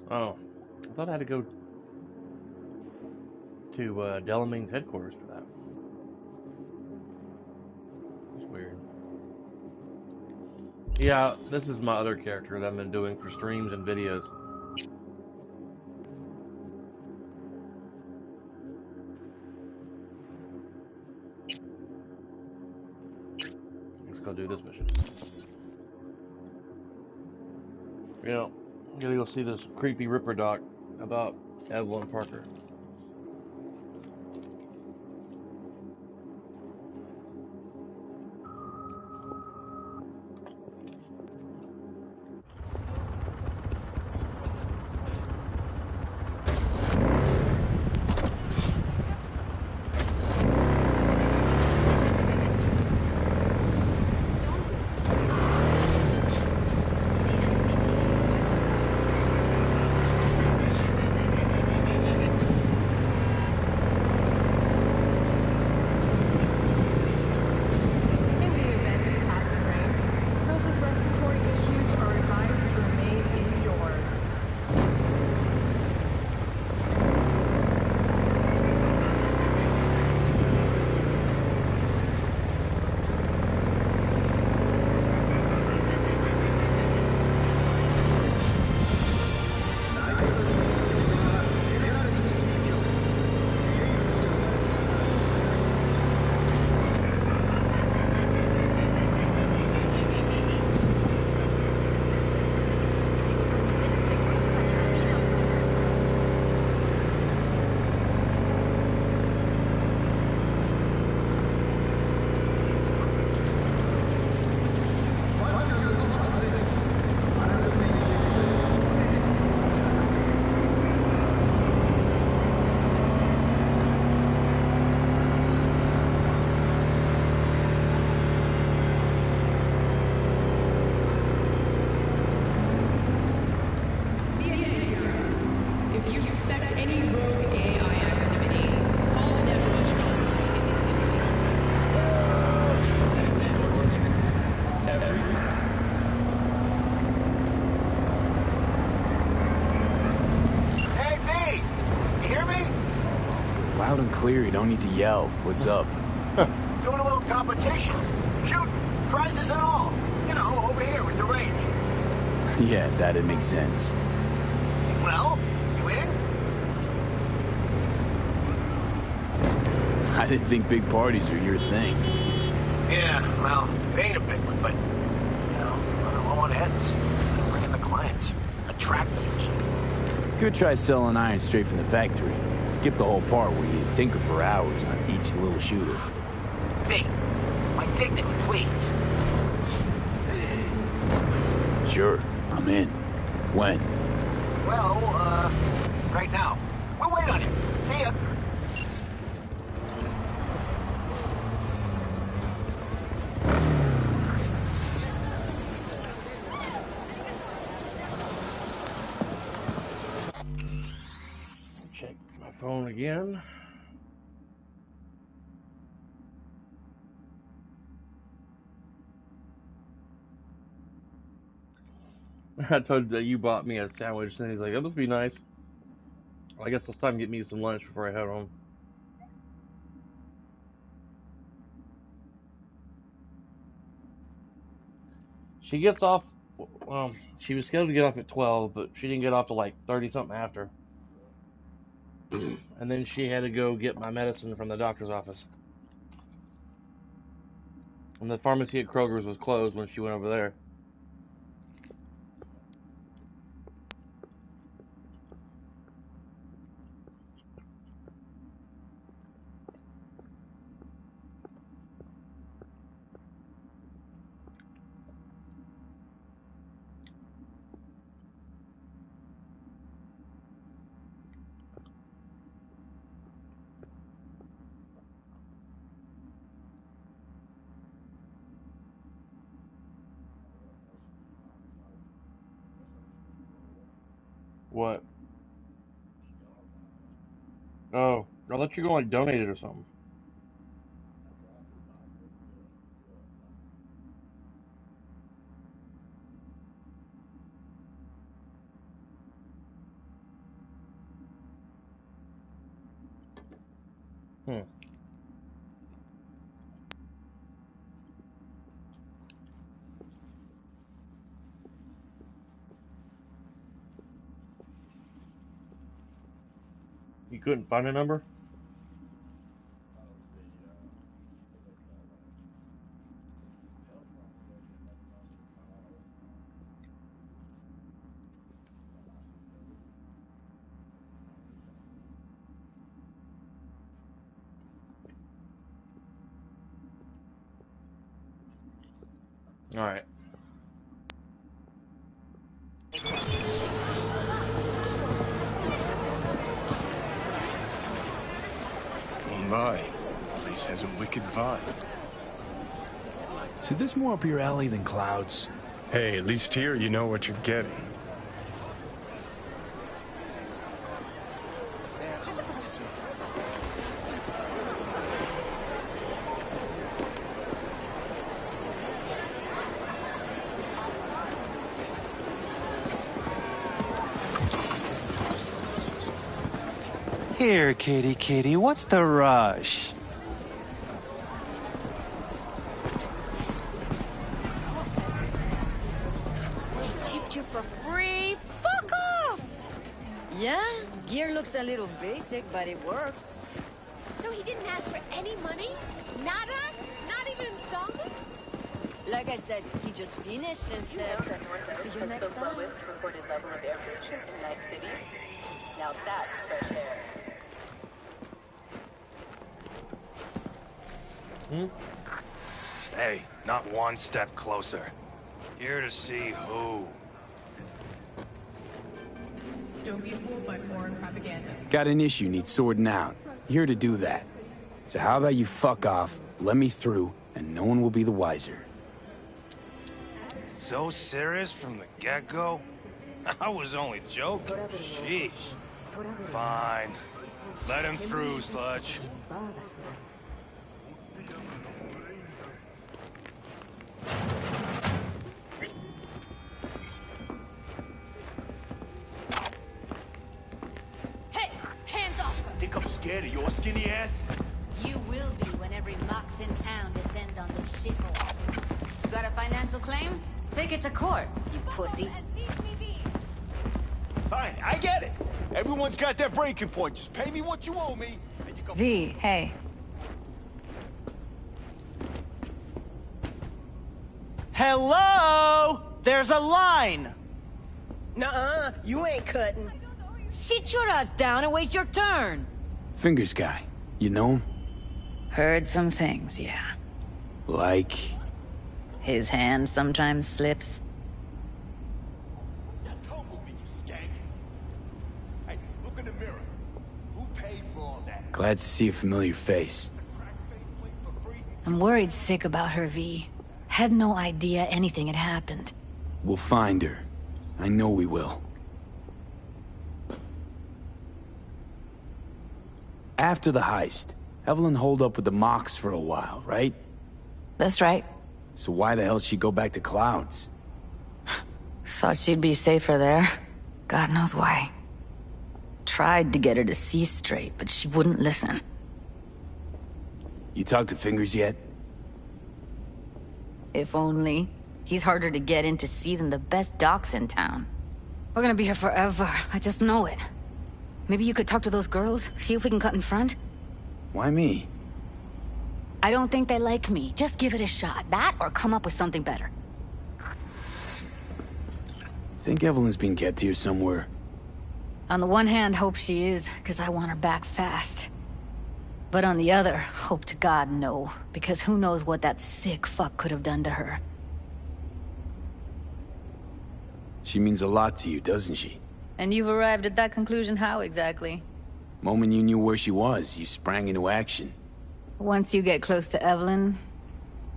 Oh, I thought I had to go to Delamain's headquarters for that. That's weird. Yeah, this is my other character that I've been doing for streams and videos. to go do this mission. You know, I'm gonna go see this creepy Ripper doc about Evelyn Parker. Loud and clear, you don't need to yell. What's up? Doing a little competition. Shooting. Prizes and all. You know, over here with the range. Yeah, that'd make sense. Well, you in? I didn't think big parties were your thing. Yeah, well, it ain't a big one, but, you know, I'm low on heads. Bring in the clients. Attract them and shit. Could try selling iron straight from the factory. Skip the whole part where you tinker for hours on each little shooter. Hey, my dignity, please. Sure, I'm in. When? Well, right now. We'll wait on you. See ya. Check my phone again. I told you that you bought me a sandwich, and he's like, that must be nice. Well, I guess it's time to get me some lunch before I head home. She gets off, well, she was scheduled to get off at 12, but she didn't get off till like 30-something after. And then she had to go get my medicine from the doctor's office. And the pharmacy at Kroger's was closed when she went over there. What? Oh, I thought you were going to donate it or something. You couldn't find a number? All right. Oh my. Place has a wicked vibe. So this more up your alley than Clouds? Hey, at least here you know what you're getting. Here, kitty, what's the rush? Chipped you for free? Fuck off! Yeah, gear looks a little basic, but it works. So he didn't ask for any money? Nada? Not even installments? Like I said, he just finished and said, see you next time. Recorded level of air pollution in Night City. Now that's fresh air. Hey, not one step closer. Here to see who. Don't be fooled by foreign propaganda. Got an issue, need sorting out. Here to do that. So how about you fuck off, let me through, and no one will be the wiser. So serious from the get-go? I was only joking. Sheesh. Fine. Let him through, Sludge. Hey, hands off her! Think I'm scared of your skinny ass? You will be when every mox in town descends on this shithole. You got a financial claim? Take it to court, you pussy. Fine, I get it. Everyone's got their breaking point. Just pay me what you owe me, and you go... V, hey. Hello? There's a line! Nuh-uh, you ain't cutting. Sit your ass down and wait your turn. Fingers guy, you know him? Heard some things, yeah. Like? His hand sometimes slips. Hey, look in the mirror. Who paid for all that? Glad to see a familiar face. I'm worried sick about her, V. Had no idea anything had happened. We'll find her. I know we will. After the heist, Evelyn holed up with the Mox for a while, right? That's right. So why the hell'd she go back to Clouds? Thought she'd be safer there. God knows why. Tried to get her to see straight, but she wouldn't listen. You talked to Fingers yet? If only. He's harder to get in to see than the best docs in town. We're gonna be here forever. I just know it. Maybe you could talk to those girls, see if we can cut in front? Why me? I don't think they like me. Just give it a shot. That or come up with something better. Think Evelyn's being kept here somewhere. On the one hand, hope she is, because I want her back fast. But on the other, hope to God no, because who knows what that sick fuck could have done to her. She means a lot to you, doesn't she? And you've arrived at that conclusion how exactly? Moment you knew where she was, you sprang into action. Once you get close to Evelyn,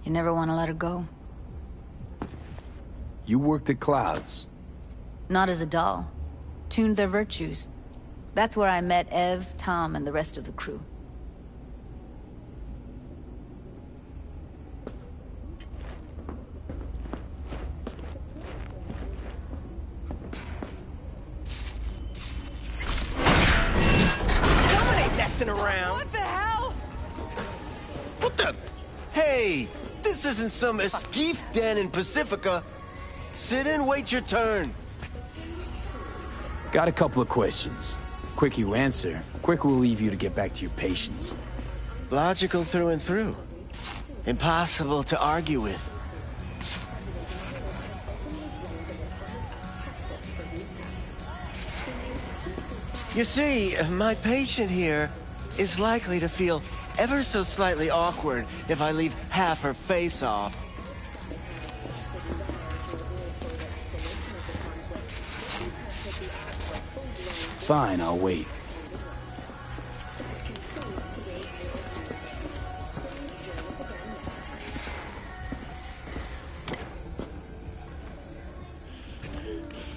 you never want to let her go. You worked at Clouds. Not as a doll. Tuned their virtues. That's where I met Ev, Tom, and the rest of the crew. Around. What the hell? What the? Hey, this isn't some escape den in Pacifica. Sit and wait your turn. Got a couple of questions. Quick you answer, quick we'll leave you to get back to your patients. Logical through and through. Impossible to argue with. You see, my patient here is likely to feel ever so slightly awkward if I leave half her face off. Fine, I'll wait.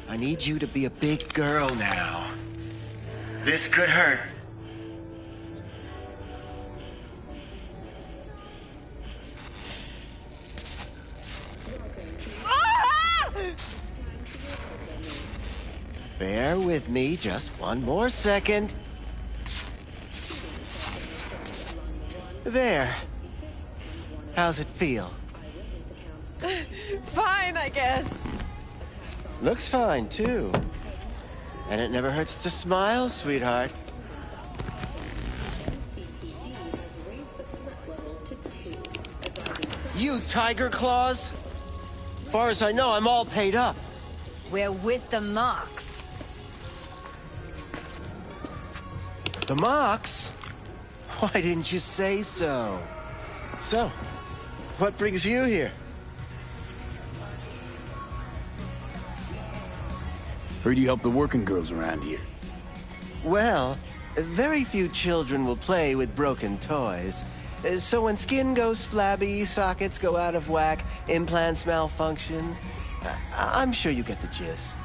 I need you to be a big girl now. This could hurt. Bear with me just one more second. There. How's it feel? Fine, I guess. Looks fine, too. And it never hurts to smile, sweetheart. You tiger claws? Far as I know, I'm all paid up. We're with the Mox. The Mox? Why didn't you say so? So, what brings you here? Heard you help the working girls around here. Well, very few children will play with broken toys. So when skin goes flabby, sockets go out of whack, implants malfunction, I'm sure you get the gist.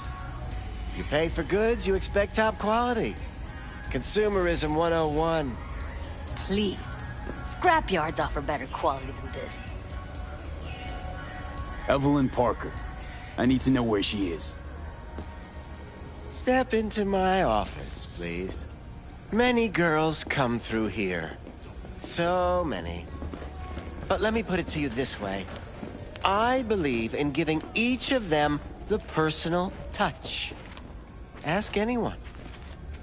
You pay for goods, you expect top quality. Consumerism 101. Please. Scrapyards offer better quality than this. Evelyn Parker. I need to know where she is. Step into my office, please. Many girls come through here. So many. But let me put it to you this way. I believe in giving each of them the personal touch. Ask anyone.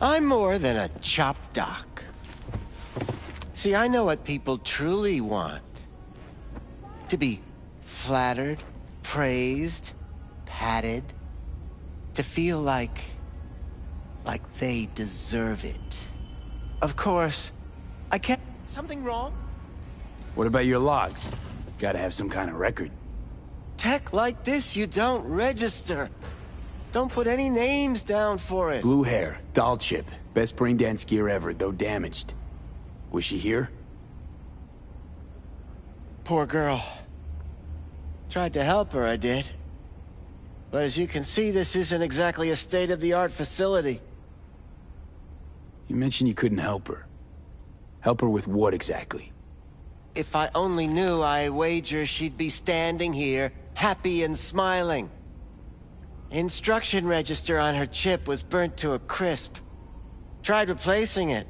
I'm more than a chop doc. See, I know what people truly want. To be flattered, praised, patted. To feel like they deserve it. Of course, I can't... Something wrong? What about your logs? Gotta have some kind of record. Tech like this, you don't register. Don't put any names down for it. Blue hair, doll chip, best brain dance gear ever, though damaged. Was she here? Poor girl. Tried to help her, I did. But as you can see, this isn't exactly a state-of-the-art facility. You mentioned you couldn't help her. Help her with what exactly? If I only knew, I wager she'd be standing here, happy and smiling. Instruction register on her chip was burnt to a crisp. Tried replacing it.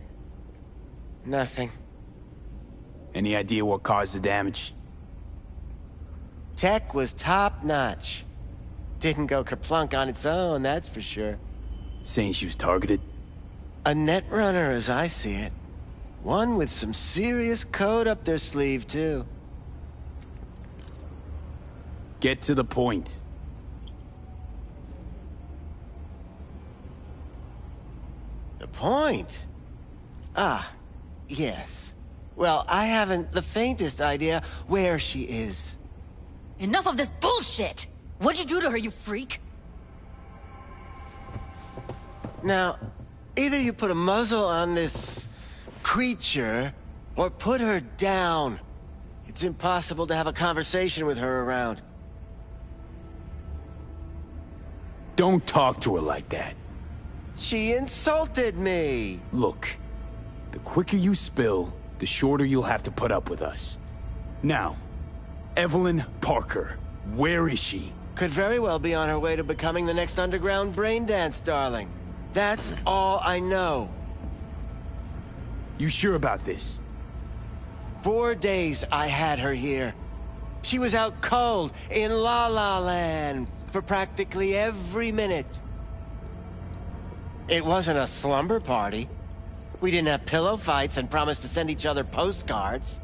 Nothing. Any idea what caused the damage? Tech was top-notch. Didn't go kerplunk on its own, that's for sure. Saying she was targeted? A netrunner, as I see it. One with some serious code up their sleeve, too. Get to the point. The point? Ah, yes. Well, I haven't the faintest idea where she is. Enough of this bullshit! What'd you do to her, you freak? Now, either you put a muzzle on this creature, or put her down. It's impossible to have a conversation with her around. Don't talk to her like that. She insulted me! Look, the quicker you spill, the shorter you'll have to put up with us. Now, Evelyn Parker, where is she? Could very well be on her way to becoming the next underground brain dance darling. That's all I know. You sure about this? 4 days I had her here. She was out cold in La La Land for practically every minute. It wasn't a slumber party. We didn't have pillow fights and promised to send each other postcards.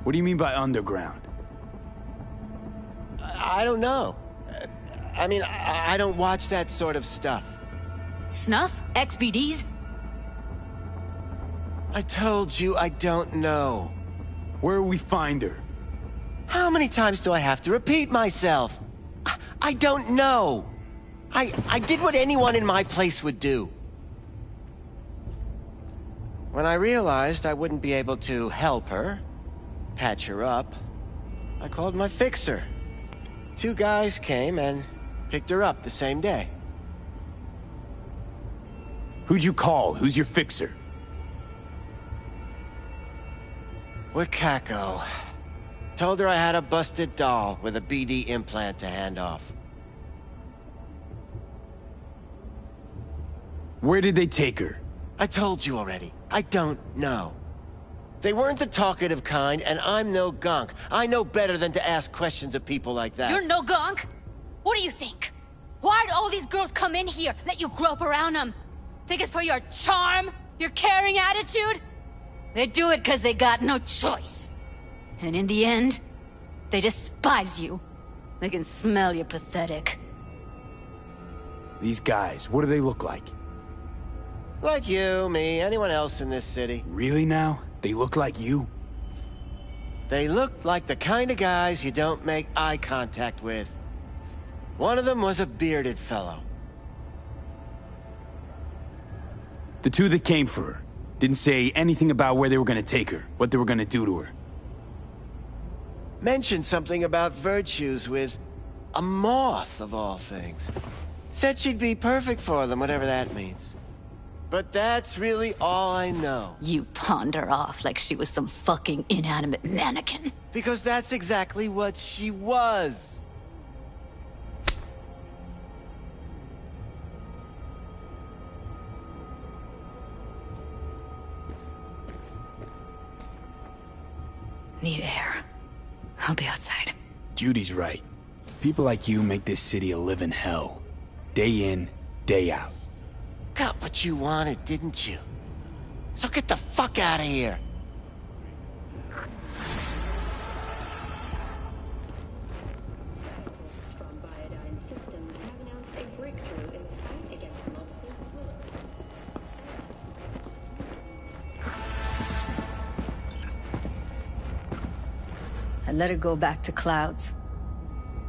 What do you mean by underground? I don't know. I mean, I don't watch that sort of stuff. Snuff? XBDs? I told you I don't know. Where will we find her? How many times do I have to repeat myself? I don't know. I did what anyone in my place would do. When I realized I wouldn't be able to help her, patch her up, I called my fixer. 2 guys came and picked her up the same day. Who'd you call? Who's your fixer? Wakako. Told her I had a busted doll with a BD implant to hand off. Where did they take her? I told you already. I don't know. They weren't the talkative kind, and I'm no gonk. I know better than to ask questions of people like that. You're no gunk? What do you think? Why'd all these girls come in here, let you grope around them? Think it's for your charm? Your caring attitude? They do it because they got no choice. And in the end, they despise you. They can smell you're pathetic. These guys, what do they look like? Like you, me, anyone else in this city. Really now? They look like you? They look like the kind of guys you don't make eye contact with. One of them was a bearded fellow. The 2 that came for her didn't say anything about where they were gonna take her, what they were gonna do to her. Mentioned something about virtues with a moth, of all things. Said she'd be perfect for them, whatever that means. But that's really all I know. You pawned her off like she was some fucking inanimate mannequin. Because that's exactly what she was. Need air. I'll be outside. Judy's right. People like you make this city a living hell. Day in, day out. Got what you wanted, didn't you? So get the fuck out of here. I let her go back to Clouds.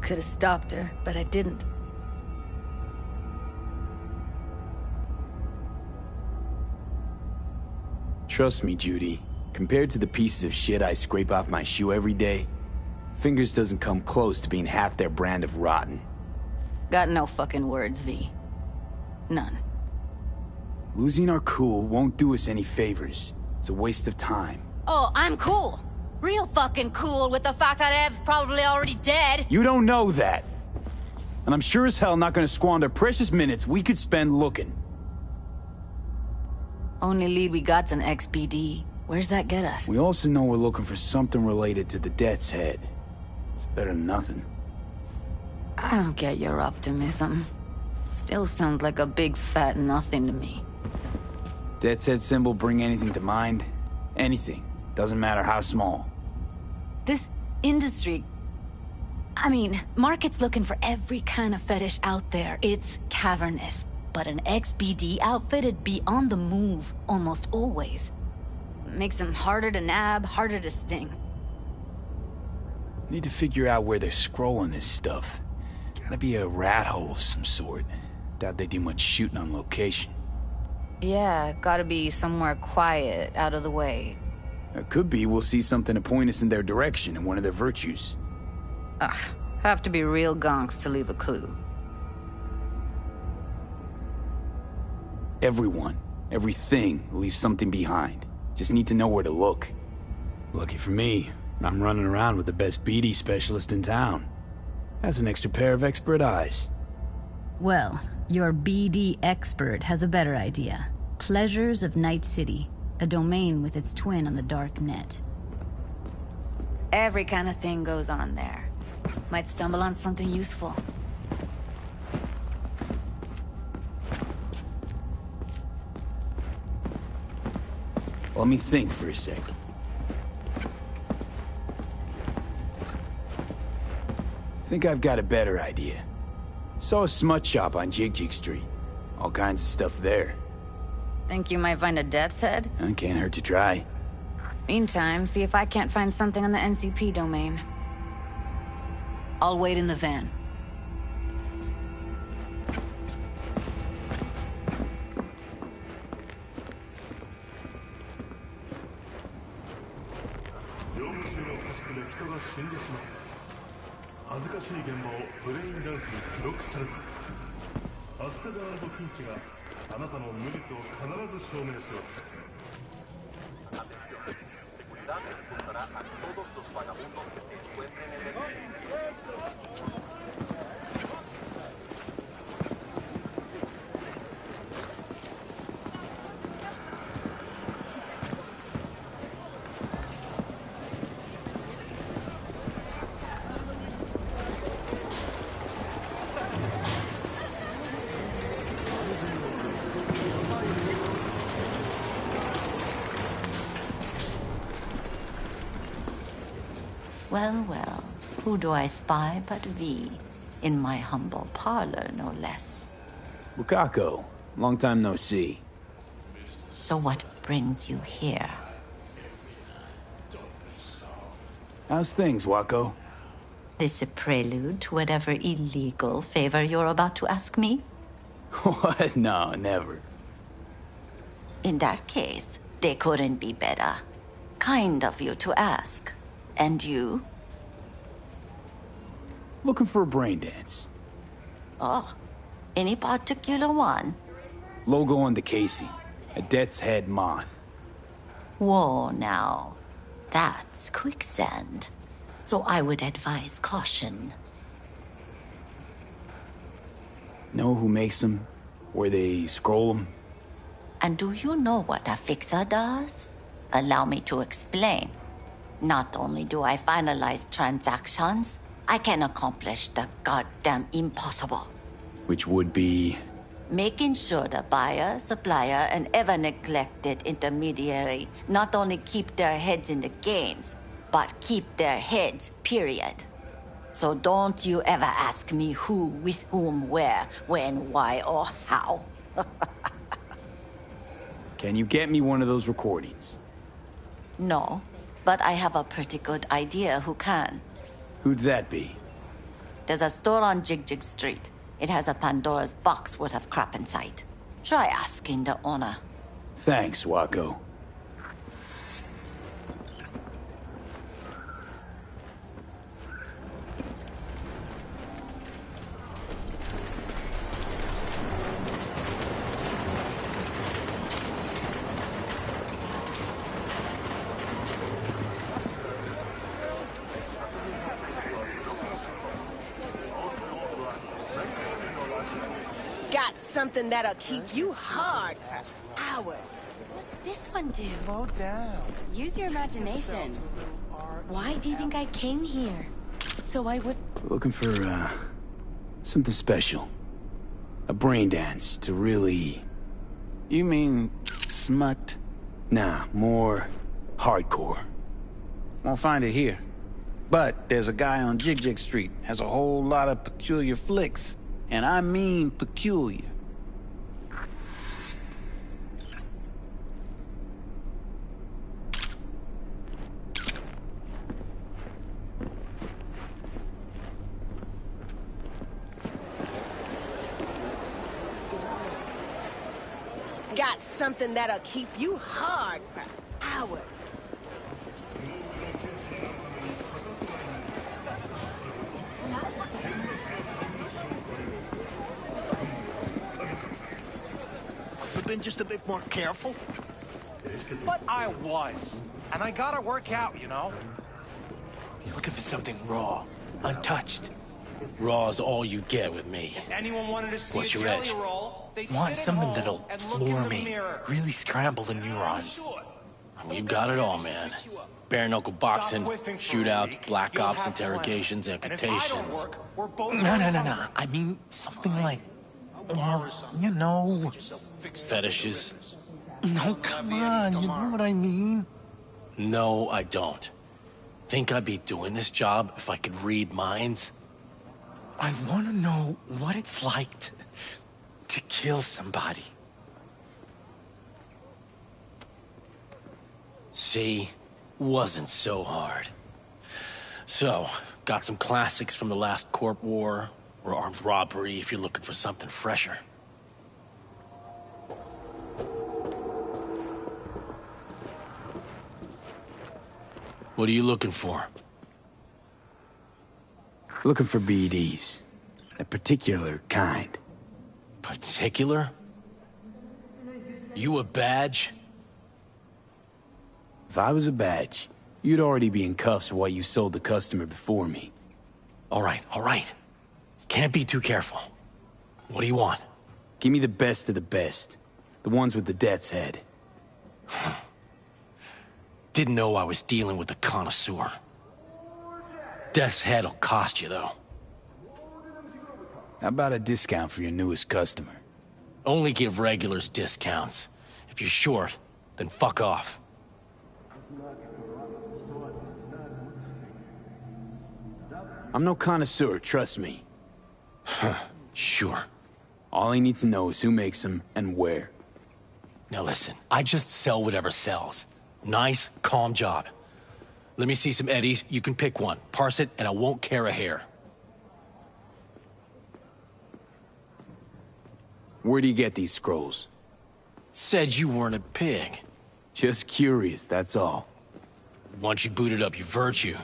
Could have stopped her, but I didn't. Trust me, Judy. Compared to the pieces of shit I scrape off my shoe every day, Fingers doesn't come close to being half their brand of rotten. Got no fucking words, V. None. Losing our cool won't do us any favors. It's a waste of time. Oh, I'm cool. Real fucking cool with the fact that Ev's probably already dead. You don't know that. And I'm sure as hell not gonna squander precious minutes we could spend looking. Only lead we got's an XBD. Where's that get us? We also know we're looking for something related to the Death's Head. It's better than nothing. I don't get your optimism. Still sounds like a big fat nothing to me. Death's Head symbol bring anything to mind? Anything. Doesn't matter how small. This industry... I mean, market's looking for every kind of fetish out there. It's cavernous. But an XBD outfit'd be on the move, almost always. Makes them harder to nab, harder to sting. Need to figure out where they're scrolling this stuff. Gotta be a rat hole of some sort. Doubt they do much shooting on location. Yeah, gotta be somewhere quiet, out of the way. It could be we'll see something to point us in their direction in one of their virtues. Ugh, have to be real gonks to leave a clue. Everyone, everything leaves something behind. Just need to know where to look. Lucky for me, I'm running around with the best BD specialist in town. Has an extra pair of expert eyes. Well, your BD expert has a better idea. Pleasures of Night City, a domain with its twin on the dark net. Every kind of thing goes on there. Might stumble on something useful. Let me think for a sec. Think I've got a better idea. Saw a smut shop on Jig Street. All kinds of stuff there. Think you might find a Death's Head? Can't hurt to try. Meantime, see if I can't find something on the NCP domain. I'll wait in the van. 死んでしまった。恥ずかしい現場をブレインダンスに記録された。アステダ&フィンチがあなたの無実を必ず証明します。Well, well, who do I spy but V? In my humble parlor, no less. Wakako, long time no see. So what brings you here? How's things, Wako? This a prelude to whatever illegal favor you're about to ask me? What? No, never. In that case, they couldn't be better. Kind of you to ask. And you? Looking for a brain dance. Oh, any particular one? Logo on the casing. A death's head moth. Whoa, now. That's quicksand. So I would advise caution. Know who makes them? Where they scroll them? And do you know what a fixer does? Allow me to explain. Not only do I finalize transactions, I can accomplish the goddamn impossible. Which would be? Making sure the buyer, supplier, and ever-neglected intermediary not only keep their heads in the games, but keep their heads, period. So don't you ever ask me who, with whom, where, when, why, or how. Can you get me one of those recordings? No, but I have a pretty good idea who can. Who'd that be? There's a store on Jig Street. It has a Pandora's box worth of crap inside. Try asking the owner. Thanks, Wako. Got something that'll keep you hard for hours. What's this one do? Slow down. Use your imagination. Why do you think I came here? So I would... Looking for, something special. A brain dance to really... You mean smut? Nah, more hardcore. Won't find it here. But there's a guy on Jig Street, has a whole lot of peculiar flicks. And I mean peculiar. Got something that'll keep you hard for hours. Been just a bit more careful? But I was. And I gotta work out, you know? You're looking for something raw, untouched. Raw's all you get with me. If anyone wanted to see What's a your jelly edge? roll, they'd Want sit at something home that'll and look floor in the me, mirror. really scramble the neurons. You got it all, man. Bare knuckle boxing, shootouts, black You'll ops, have plenty. interrogations, And if I don't amputations. work, we're both... No. I mean, something like... Well, you know... Fetishes. No, come on, you know what I mean? No, I don't. Think I'd be doing this job if I could read minds? I want to know what it's like to kill somebody. See? Wasn't so hard. So, got some classics from the last Corp War, or armed robbery if you're looking for something fresher. What are you looking for? Looking for BDs. A particular kind. Particular? You a badge? If I was a badge, you'd already be in cuffs for what you sold the customer before me. All right. Can't be too careful. What do you want? Give me the best of the best. The ones with the death's head. Didn't know I was dealing with a connoisseur. Death's head'll cost you, though. How about a discount for your newest customer? Only give regulars discounts. If you're short, then fuck off. I'm no connoisseur, trust me. Sure. All I need to know is who makes them and where. Now listen, I just sell whatever sells. Nice, calm job. Let me see some eddies, you can pick one. Parse it, and I won't care a hair. Where do you get these scrolls? Said you weren't a pig. Just curious, that's all. Once you booted up your virtue,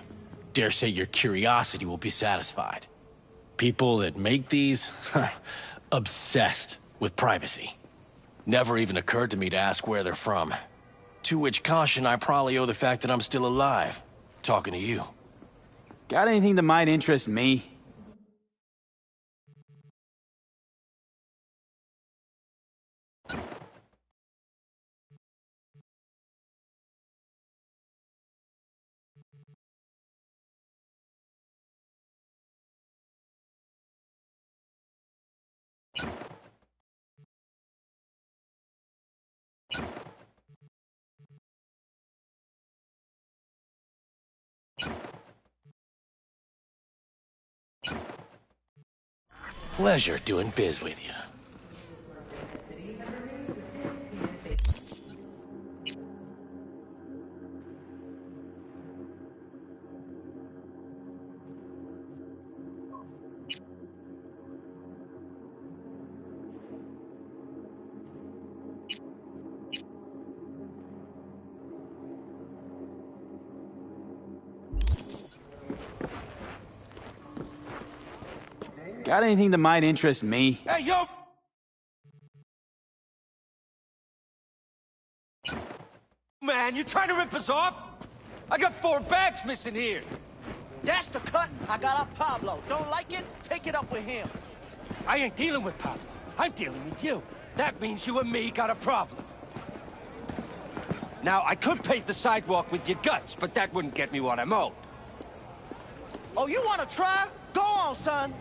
dare say your curiosity will be satisfied. People that make these, obsessed with privacy. Never even occurred to me to ask where they're from. To which caution I probably owe the fact that I'm still alive, talking to you. Got anything that might interest me? Pleasure doing biz with you. Got anything that might interest me? Hey, yo! Man, you trying to rip us off? I got 4 bags missing here. That's the cut I got off Pablo. Don't like it? Take it up with him. I ain't dealing with Pablo. I'm dealing with you. That means you and me got a problem. Now, I could paint the sidewalk with your guts, but that wouldn't get me what I'm owed. Oh, you want to try? Go on, son.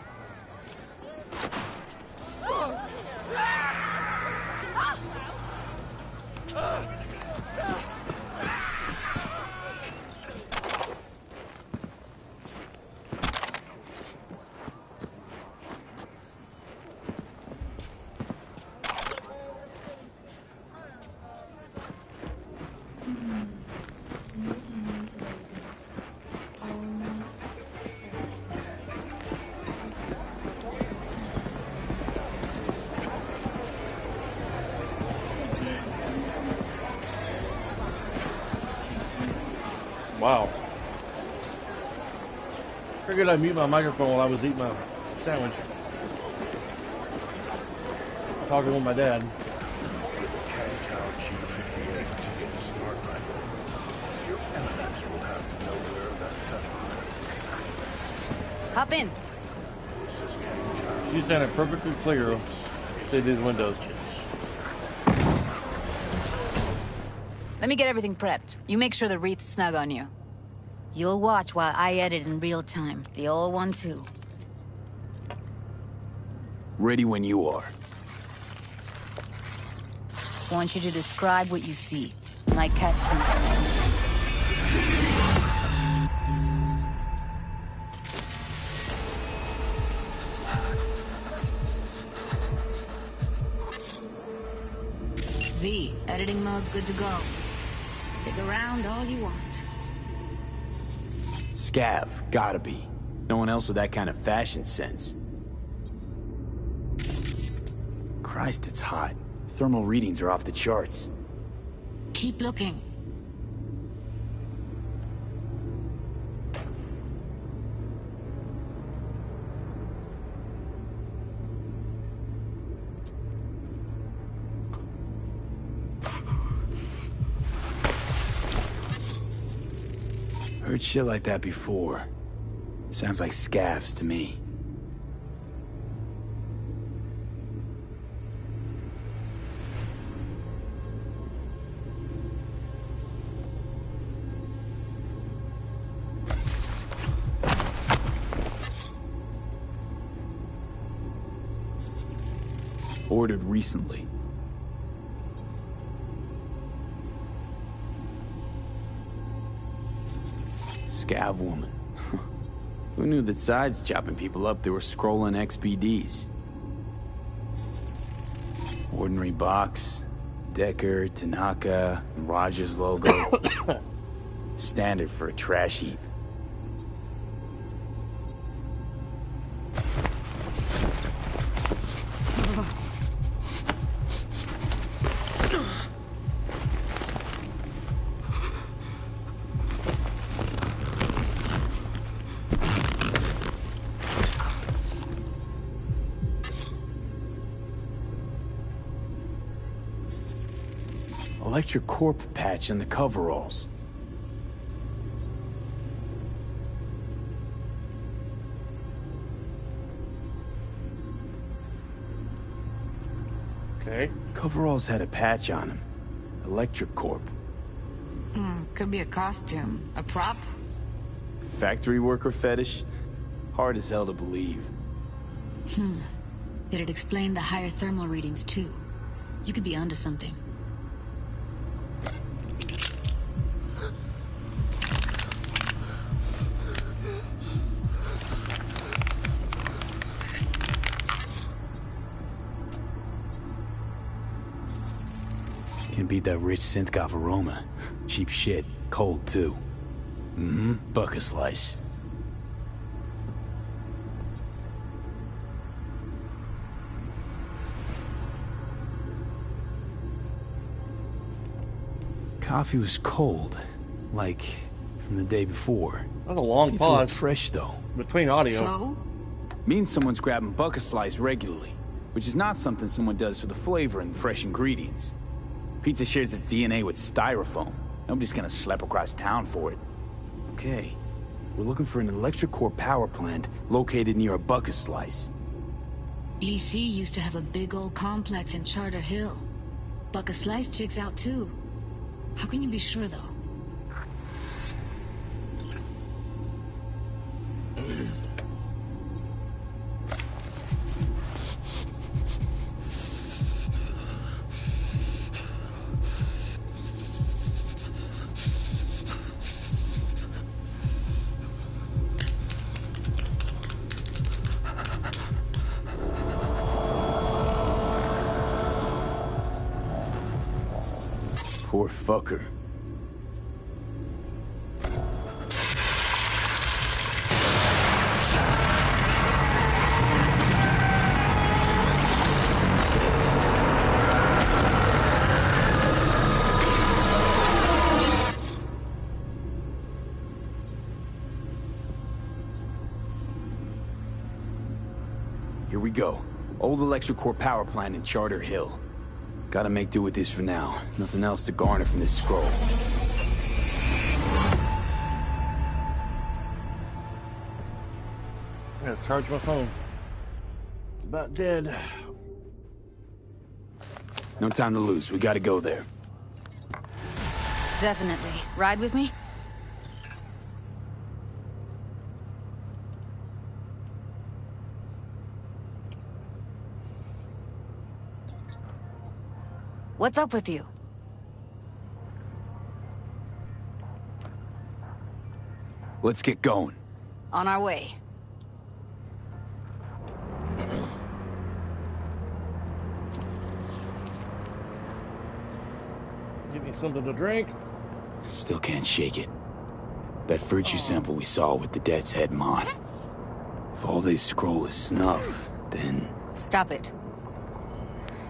Wow. Figured I'd mute my microphone while I was eating my sandwich. Talking with my dad. Hop in. You sounded perfectly clear through these windows. Let me get everything prepped. You make sure the wreath's snug on you. You'll watch while I edit in real time. The old one, too. Ready when you are. Want you to describe what you see. My catchphrase. V, editing mode's good to go. Dig around all you want. Scav, gotta be. No one else with that kind of fashion sense. Christ, it's hot. Thermal readings are off the charts. Keep looking. Heard shit like that before. Sounds like scavs to me. Ordered recently. Scav woman. Who knew that sides chopping people up, they were scrolling XBDs? Ordinary box, Decker, Tanaka, and Rogers logo. Standard for a trash heap. Electric corp patch in the coveralls. Okay. Coveralls had a patch on them. Electric corp. Could be a costume. A prop? Factory worker fetish? Hard as hell to believe. It'd explain the higher thermal readings, too. You could be onto something. Can't beat that rich synth-goth aroma. Cheap shit. Cold, too. Buck a slice. Coffee was cold. Like, from the day before. That's a long Pizza pause. looked fresh, though. Between audio. So? Means someone's grabbing buck a slice regularly. Which is not something someone does for the flavor and fresh ingredients. Pizza shares its DNA with styrofoam. Nobody's gonna schlep across town for it. Okay. We're looking for an electric core power plant located near a buck a slice. EC used to have a big old complex in Charter Hill. Buck a Slice checks out, too. How can you be sure, though? Poor fucker. Here we go. Old electric core power plant in Charter Hill. Gotta make do with this for now. Nothing else to garner from this scroll. I gotta charge my phone. It's about dead. No time to lose. We gotta go there. Definitely. Ride with me? What's up with you? Let's get going. On our way. Give me something to drink. Still can't shake it. That virtue sample we saw with the Death's Head moth. If all they scroll is snuff, then... Stop it.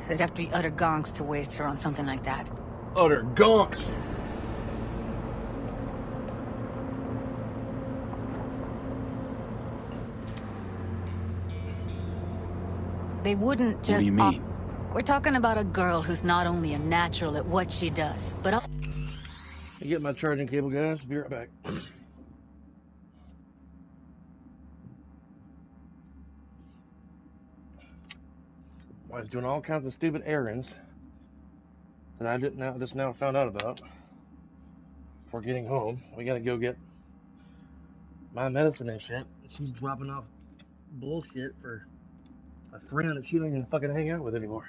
They'd have to be utter gonks to waste her on something like that. Utter gonks! They wouldn't just... What do you mean? We're talking about a girl who's not only a natural at what she does, but... I get my charging cable, guys. Be right back. I was doing all kinds of stupid errands that I didn't just now found out about. Before getting home, we gotta go get my medicine and shit. She's dropping off bullshit for a friend that she don't even fucking hang out with anymore.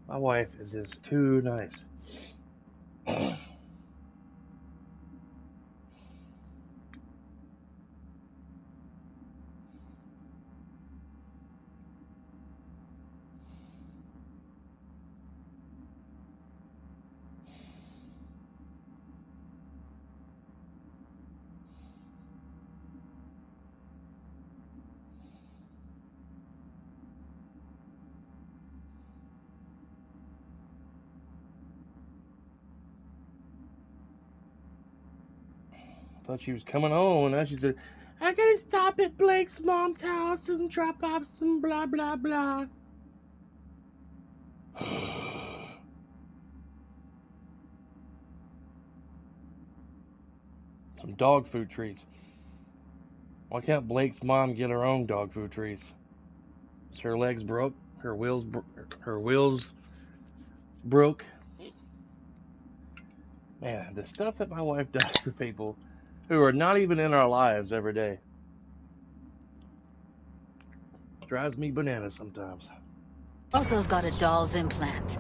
My wife is just too nice. Thought she was coming home, and now she said, I gotta stop at Blake's mom's house and drop off some blah blah blah. Some dog food treats. Why can't Blake's mom get her own dog food treats? Is her legs broke? Her wheels broke? Man, the stuff that my wife does for people who are not even in our lives every day drives me bananas sometimes. Also's got a doll's implant.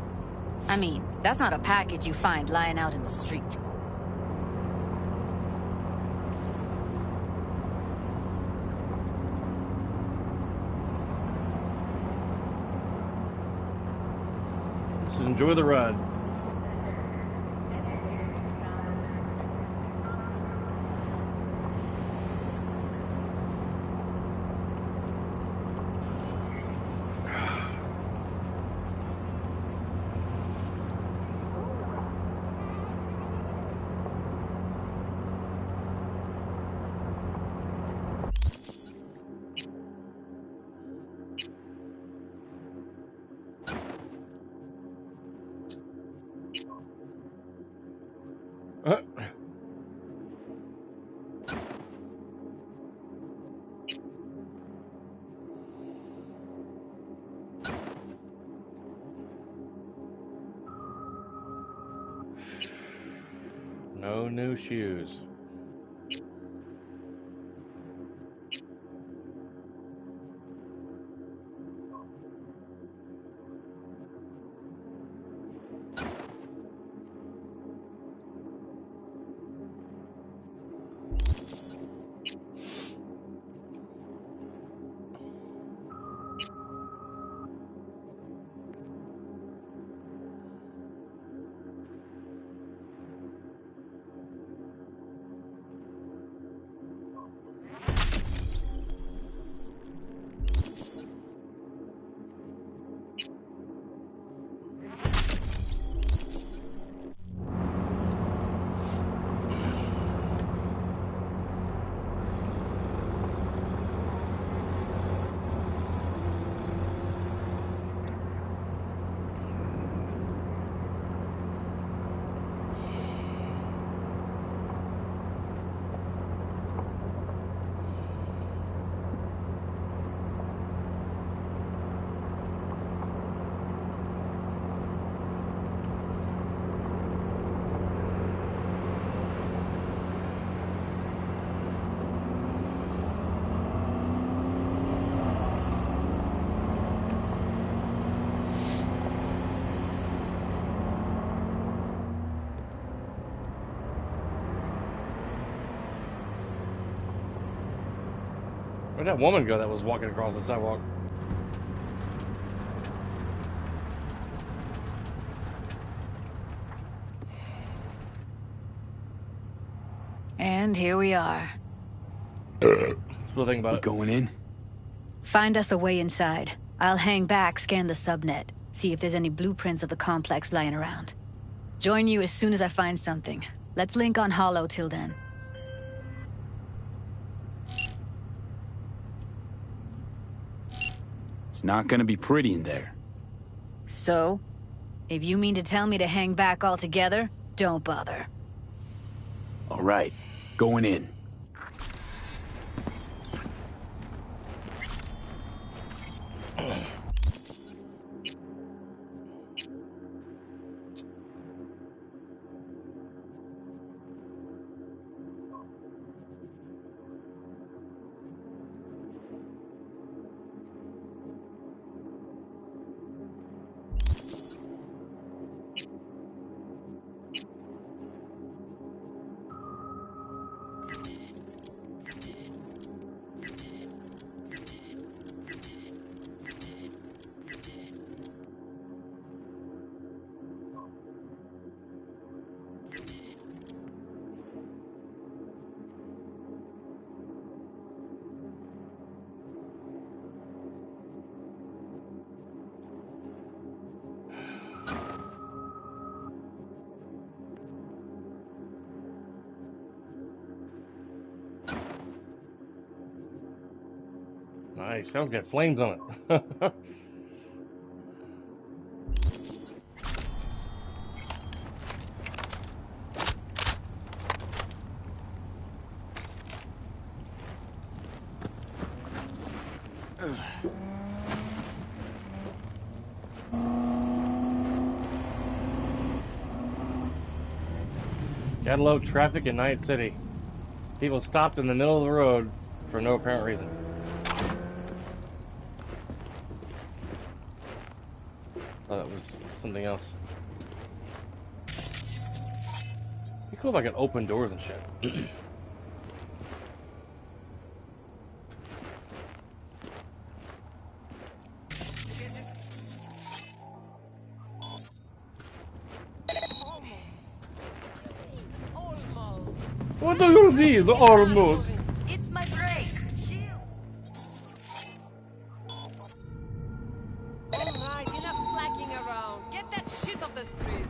I mean, that's not a package you find lying out in the street. Just enjoy the ride. No new shoes. Where'd that woman go that was walking across the sidewalk? And here we are. What do you think about it? Going in? Find us a way inside. I'll hang back, scan the subnet, see if there's any blueprints of the complex lying around. Join you as soon as I find something. Let's link on Hollow till then. It's not gonna be pretty in there. So? If you mean to tell me to hang back altogether, don't bother. All right, going in. Nice. Sounds got flames on it. Gotta love traffic in Night City. People stopped in the middle of the road for no apparent reason. Oh, that was something else. Be cool if I could open doors and shit. What do you need, almost? It's my break. Alright, enough slacking around. Get that shit off the street.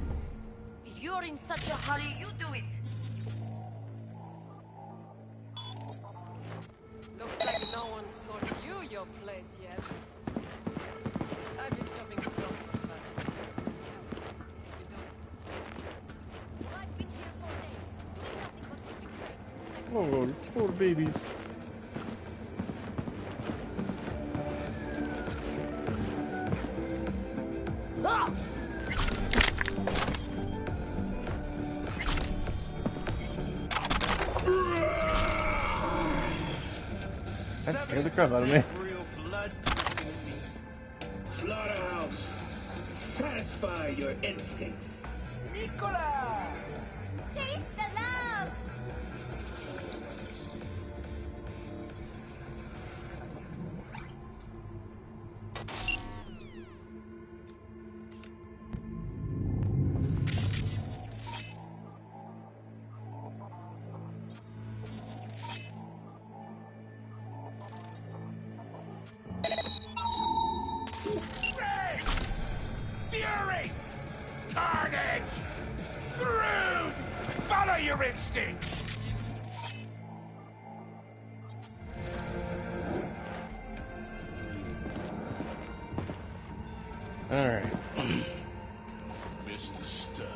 If you're in such a hurry, you do it. Looks like no one's told you your place yet. I've been shopping for doctors, but you don't. Well, I've been here for days, doing nothing but Oh, poor babies. Ah! That scared the crap out of me. Slaughterhouse. Satisfy your instincts. Nicola! Taste the love! Fury! Carnage! Brood! Follow your instincts! Alright. Mr. Stud,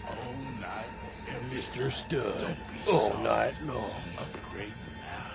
all night, every Mr. Stud, don't be all sorry. night long. Upgrade now.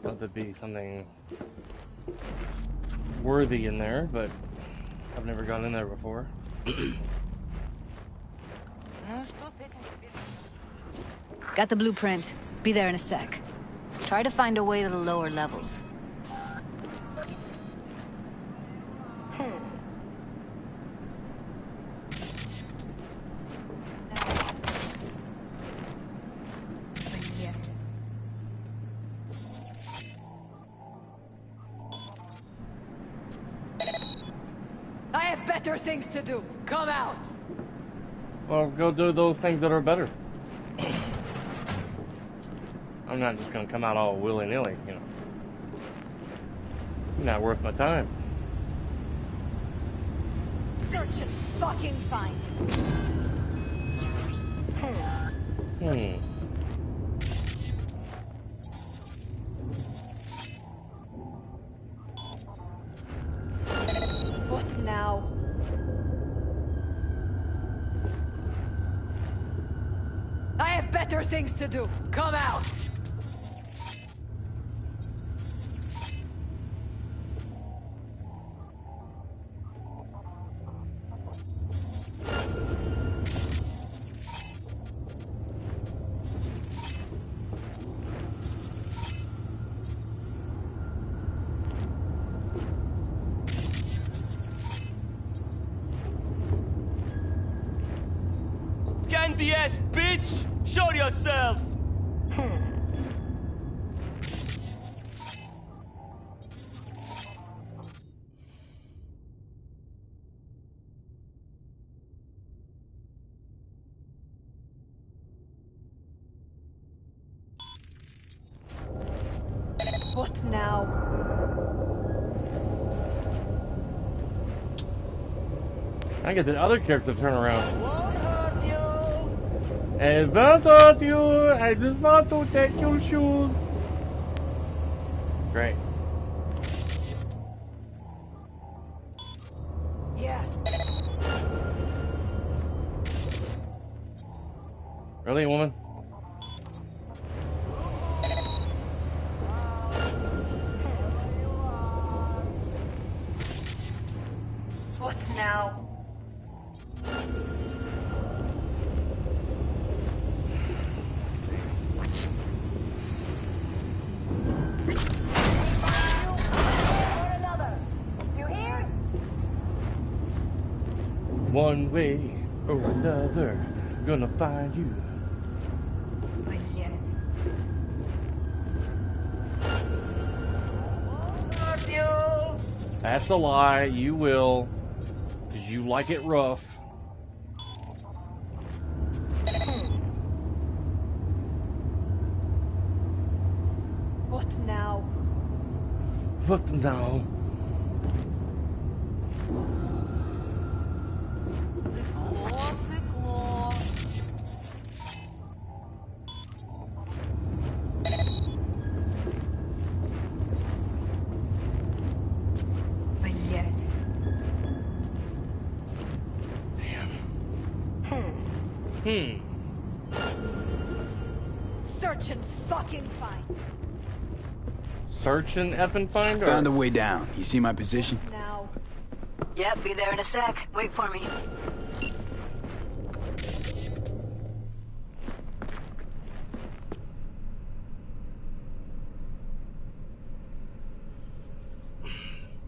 Thought there'd be something worthy in there, but I've never gone in there before. Got the blueprint. Be there in a sec. Try to find a way to the lower levels. I have better things to do. Come out. Well, go do those things that are better. I'm not just gonna come out all willy-nilly, you know. Not worth my time. Search and fucking find. Hmm. I have better things to do. Come out. Candy ass bitch! Show yourself! What now? I get the other character to turn around. I won't hurt you. I just want to take your shoes. Great. Yeah. Really, woman? What now? One way or another, gonna find you. That's a lie. You will, because you like it rough. What now? What now? Search and fucking find. Search and effing find? Found a way down. You see my position? Now. Yep, be there in a sec. Wait for me.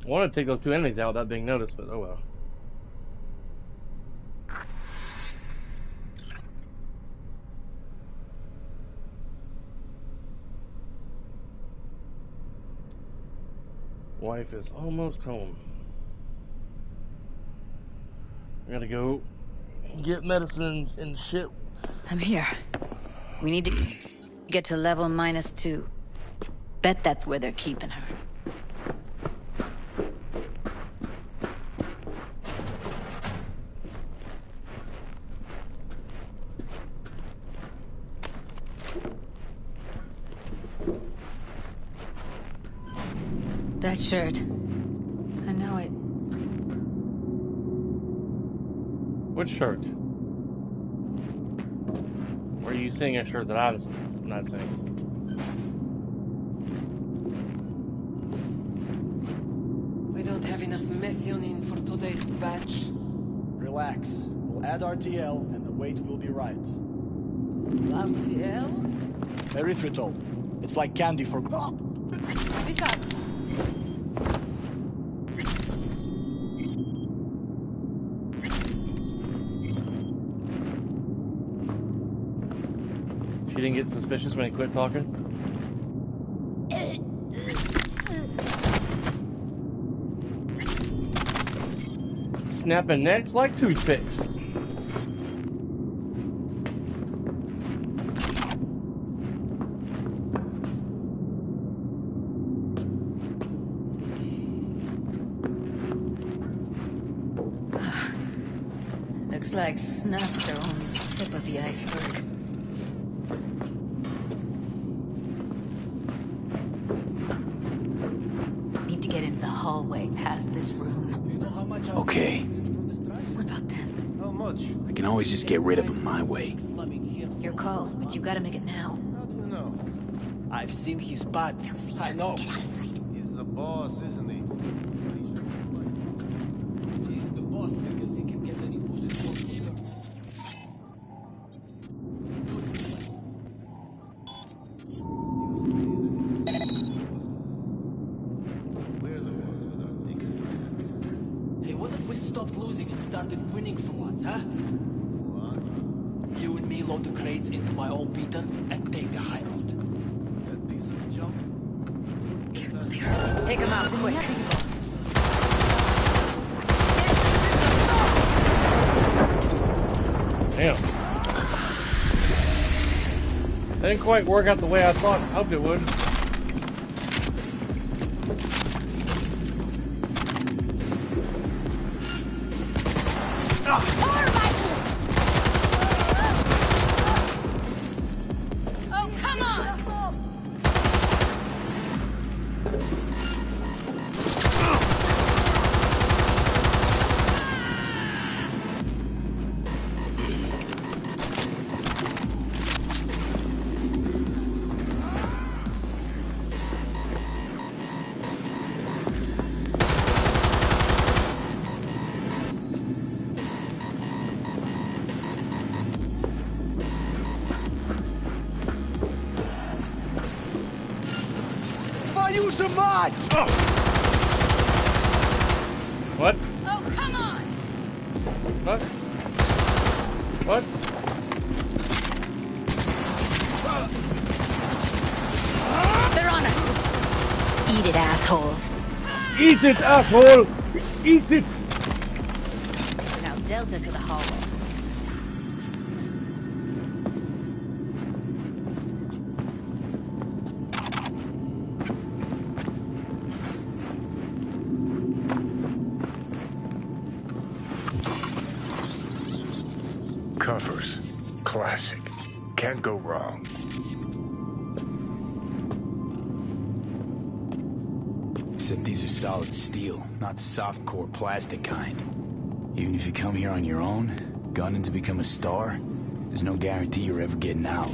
I want to take those two enemies out without being noticed, but oh well. Wife is almost home. I gotta go get medicine and shit. I'm here. We need to get to level -2. Bet that's where they're keeping her. That shirt. I know it. What shirt? Or are you seeing a shirt that I'm not seeing? We don't have enough methionine for today's batch. Relax. We'll add RTL and the weight will be right. RTL? Erythritol. It's like candy for... This up. She didn't get suspicious when he quit talking? Snapping necks like toothpicks. Looks like snuffs are only the tip of the iceberg. Need to get into the hallway past this room. Okay. What about them? I can always just get rid of him my way. Your call, but you gotta make it now. How do you know? I've seen his body. I know. He's the boss, isn't he? He's the boss because he can get any pussy he wants to go. Hey, what if we stopped losing and started winning for once, huh? You and me load the crates into my old beater and take the high road. That piece of junk? Take him out quick. Damn. That didn't quite work out the way I hoped it would. Oh, come on! Use some mods! What? Oh, come on! What? What? They're on us. Eat it, assholes. Eat it, asshole! Eat it! Now Delta to the hollow. Covers. Classic. Can't go wrong. Except these are solid steel, not soft-core plastic kind. Even if you come here on your own, gunning to become a star, there's no guarantee you're ever getting out.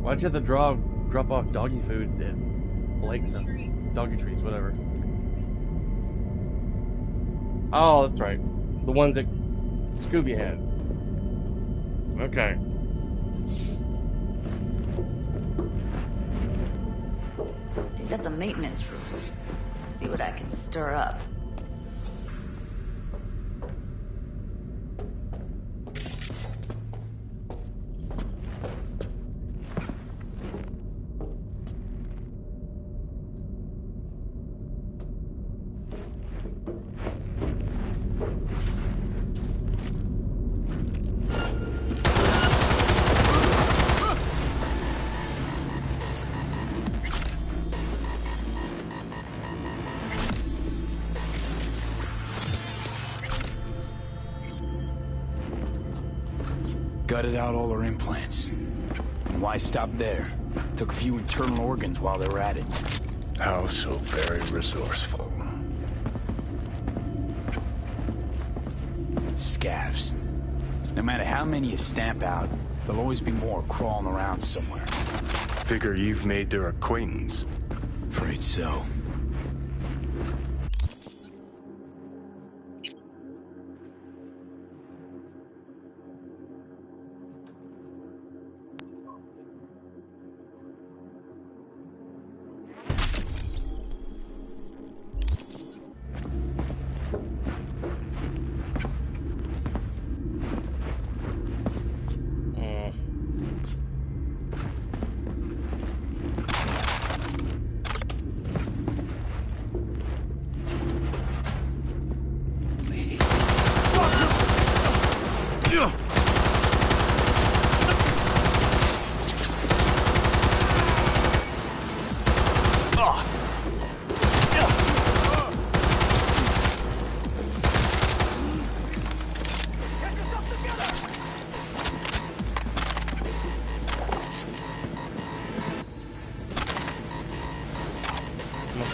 Why'd you have to drop off doggy food at lakes and doggy trees, whatever? Oh, that's right. The ones that Scooby had. Okay. I think that's a maintenance room. See what I can stir up. Gutted out all her implants. And why stop there? Took a few internal organs while they were at it. How so very resourceful. Scavs. No matter how many you stamp out, there'll always be more crawling around somewhere. Figure you've made their acquaintance. Afraid so.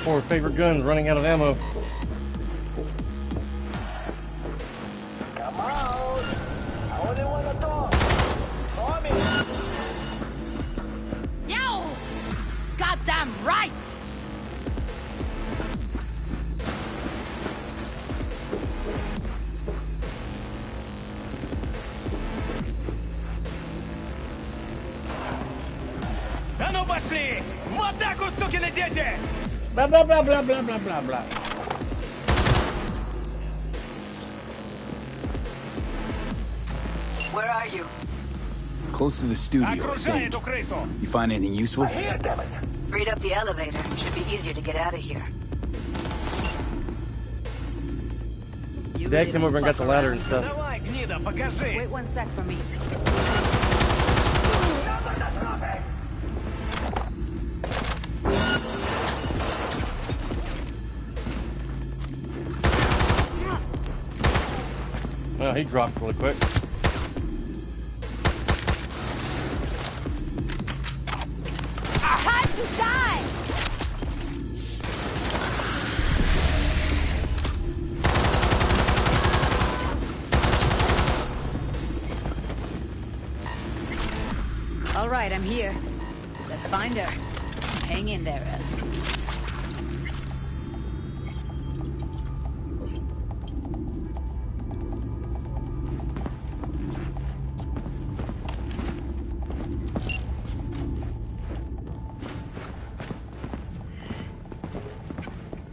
Four favorite guns running out of ammo. Come out! I only want to talk. Tommy! Yo! Goddamn right! А ну пошли! В атаку, сукины дети! Blah blah blah blah blah blah blah blah. Where are you? Close to the studio, I Окружай think. эту крысу! You find anything useful? Read up the elevator. Should be easier to get out of here. You Dad came over and got the ladder and stuff. Давай, гнида, покажись! Wait 1 sec for me. Well, he dropped really quick. Time to die! All right, I'm here. Let's find her. Hang in there, Ev.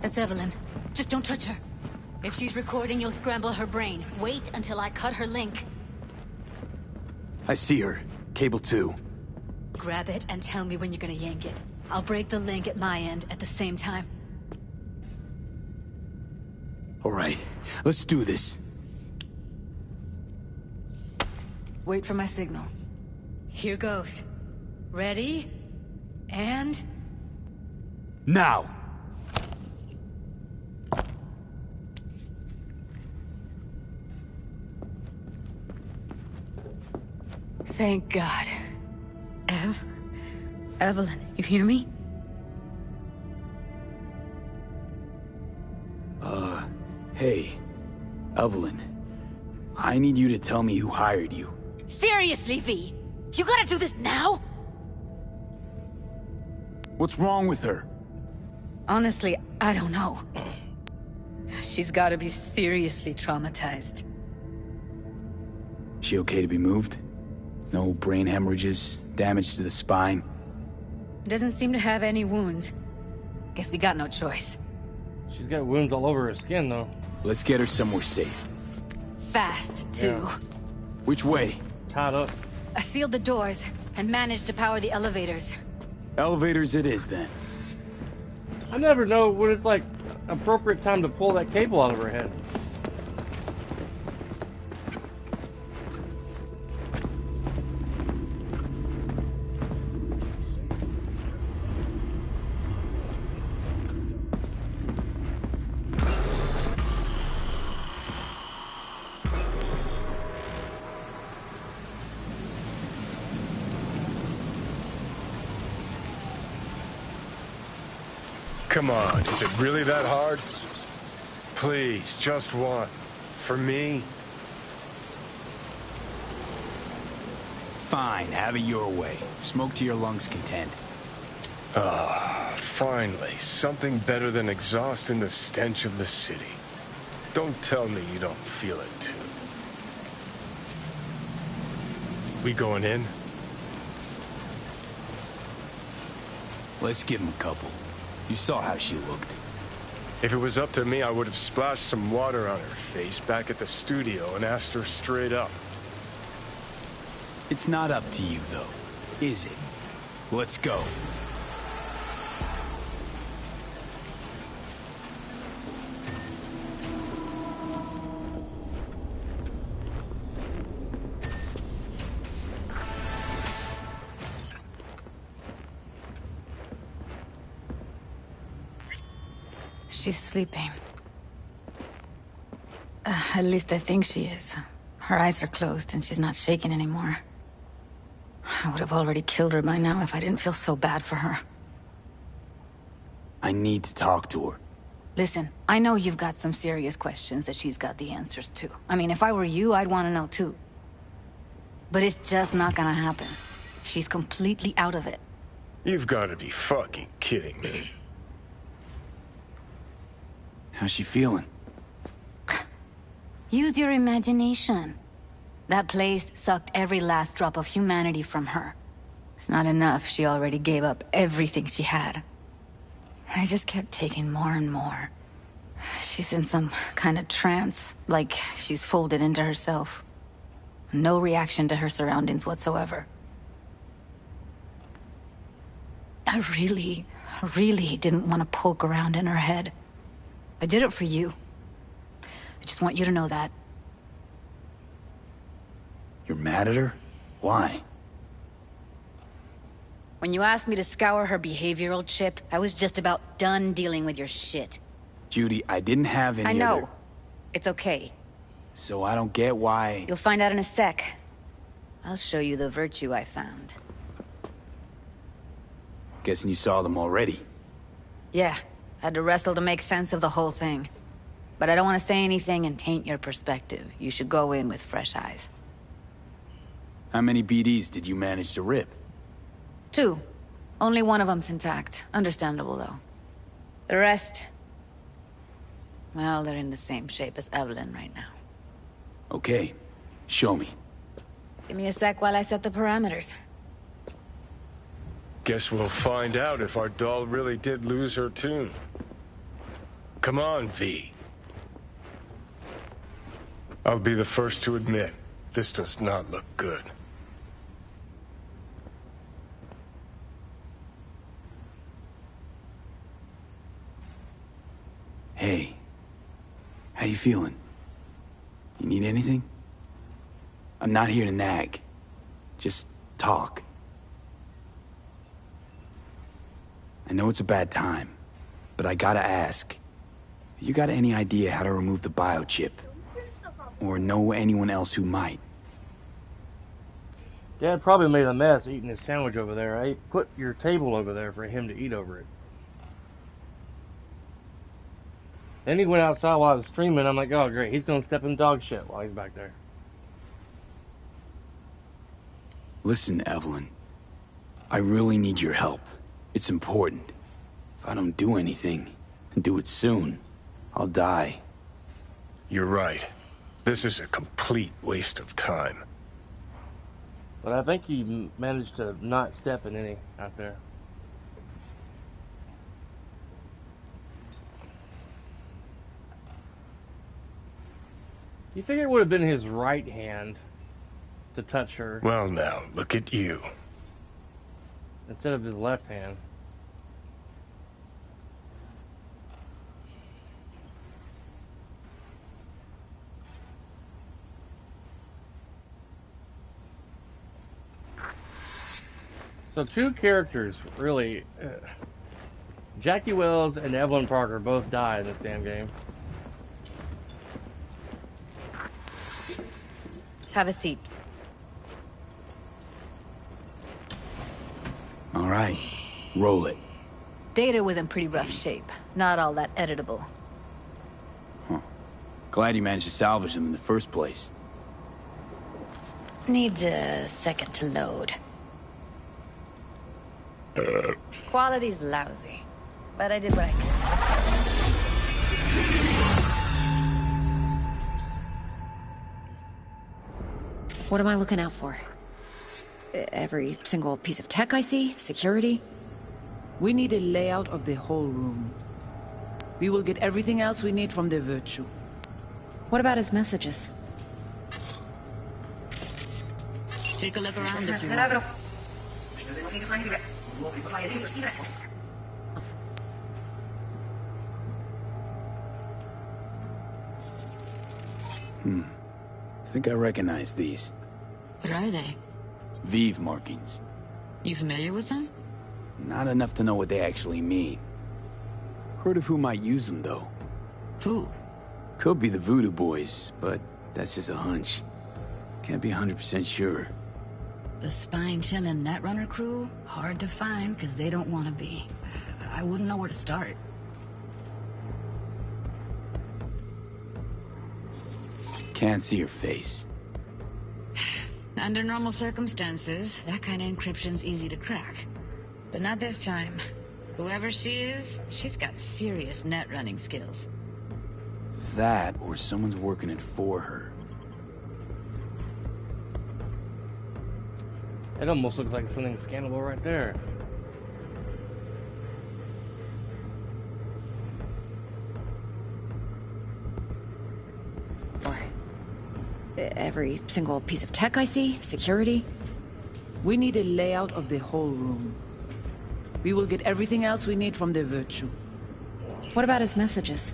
That's Evelyn. Just don't touch her. If she's recording, you'll scramble her brain. Wait until I cut her link. I see her. Cable 2. Grab it and tell me when you're gonna yank it. I'll break the link at my end at the same time. All right, let's do this. Wait for my signal. Here goes. Ready? And... Now! Thank God. Evelyn, you hear me? Hey, Evelyn. I need you to tell me who hired you. Seriously, V? You gotta do this now? What's wrong with her? Honestly, I don't know. She's gotta be seriously traumatized. She okay to be moved? No brain hemorrhages, damage to the spine? Doesn't seem to have any wounds. Guess we got no choice. She's got wounds all over her skin, though. Let's get her somewhere safe. Fast, too. Yeah. Which way? Tied up. I sealed the doors and managed to power the elevators. Elevators it is, then. I never know when it's like appropriate time to pull that cable out of her head. Come on, is it really that hard? Please, just one. For me? Fine, have it your way. Smoke to your lungs' content. Ah, finally, something better than exhaust in the stench of the city. Don't tell me you don't feel it, too. We going in? Let's give him a couple. You saw how she looked. If it was up to me, I would have splashed some water on her face back at the studio and asked her straight up. It's not up to you, though, is it? Let's go. She's sleeping. At least I think she is. Her eyes are closed and she's not shaking anymore. I would have already killed her by now if I didn't feel so bad for her. I need to talk to her. Listen, I know you've got some serious questions that she's got the answers to. I mean, if I were you, I'd want to know too. But it's just not gonna happen. She's completely out of it. You've got to be fucking kidding me. How's she feeling? Use your imagination. That place sucked every last drop of humanity from her. It's not enough, she already gave up everything she had. I just kept taking more and more. She's in some kind of trance, like she's folded into herself. No reaction to her surroundings whatsoever. I really didn't want to poke around in her head. I did it for you. I just want you to know that. You're mad at her? Why? When you asked me to scour her behavioral chip, I was just about done dealing with your shit. Judy, I didn't have any I know. other... It's okay. So I don't get why... You'll find out in a sec. I'll show you the virtue I found. Guessing you saw them already. Yeah, had to wrestle to make sense of the whole thing. But I don't want to say anything and taint your perspective. You should go in with fresh eyes. How many BDs did you manage to rip? 2. Only one of them's intact. Understandable, though. The rest... well, they're in the same shape as Evelyn right now. Okay. Show me. Give me a sec while I set the parameters. Guess we'll find out if our doll really did lose her tune. Come on, V. I'll be the first to admit, this does not look good. Hey. How you feeling? You need anything? I'm not here to nag. Just talk. I know it's a bad time, but I gotta ask. You got any idea how to remove the biochip? Or know anyone else who might? Dad probably made a mess eating his sandwich over there. I put your table over there for him to eat over it. Then he went outside while I was streaming. I'm like, oh great, he's gonna step in dog shit while he's back there. Listen, Evelyn. I really need your help. It's important. If I don't do anything, and do it soon, I'll die. You're right. This is a complete waste of time. But I think he managed to not step in any out there. You figure it would have been his right hand to touch her. Well now, look at you. Instead of his left hand. So 2 characters, really. Jackie Wells and Evelyn Parker both died in this damn game. Have a seat. All right. Roll it. Data was in pretty rough shape. Not all that editable. Huh. Glad you managed to salvage them in the first place. Needs a second to load. Quality's lousy, but I did what I could. What am I looking out for? Every single piece of tech I see? Security? We need a layout of the whole room. We will get everything else we need from the Virtue. What about his messages? Take a look around if you want. I think I recognize these. What are they? Vive markings. You familiar with them? Not enough to know what they actually mean. Heard of who might use them, though. Who? Could be the Voodoo Boys, but that's just a hunch. Can't be 100% sure. The spine-chilling Netrunner crew? Hard to find, because they don't want to be. I wouldn't know where to start. Can't see your face. Under normal circumstances, that kind of encryption's easy to crack. But not this time. Whoever she is, she's got serious net running skills. That, or someone's working it for her. It almost looks like something scannable right there. Every single piece of tech I see, security. We need a layout of the whole room. We will get everything else we need from the Virtue. What about his messages?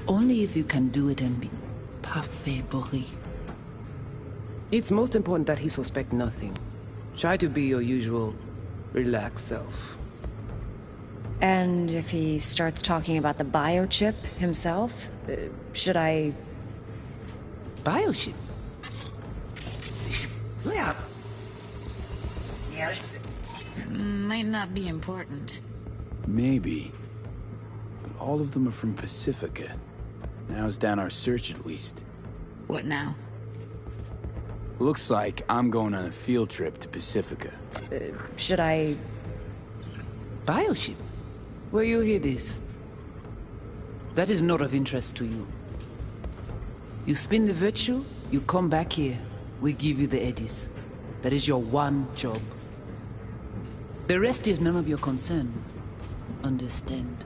Only if you can do it and be parfait, Boris. It's most important that he suspect nothing. Try to be your usual, relaxed self. And if he starts talking about the biochip himself, should I... Biochip? Yeah. Might not be important. Maybe. But all of them are from Pacifica. Now's down our search at least. What now? Looks like I'm going on a field trip to Pacifica. Should I... Biochip? Where you hear this? That is not of interest to you. You spin the Virtue, you come back here. We give you the eddies. That is your one job. The rest is none of your concern. Understand?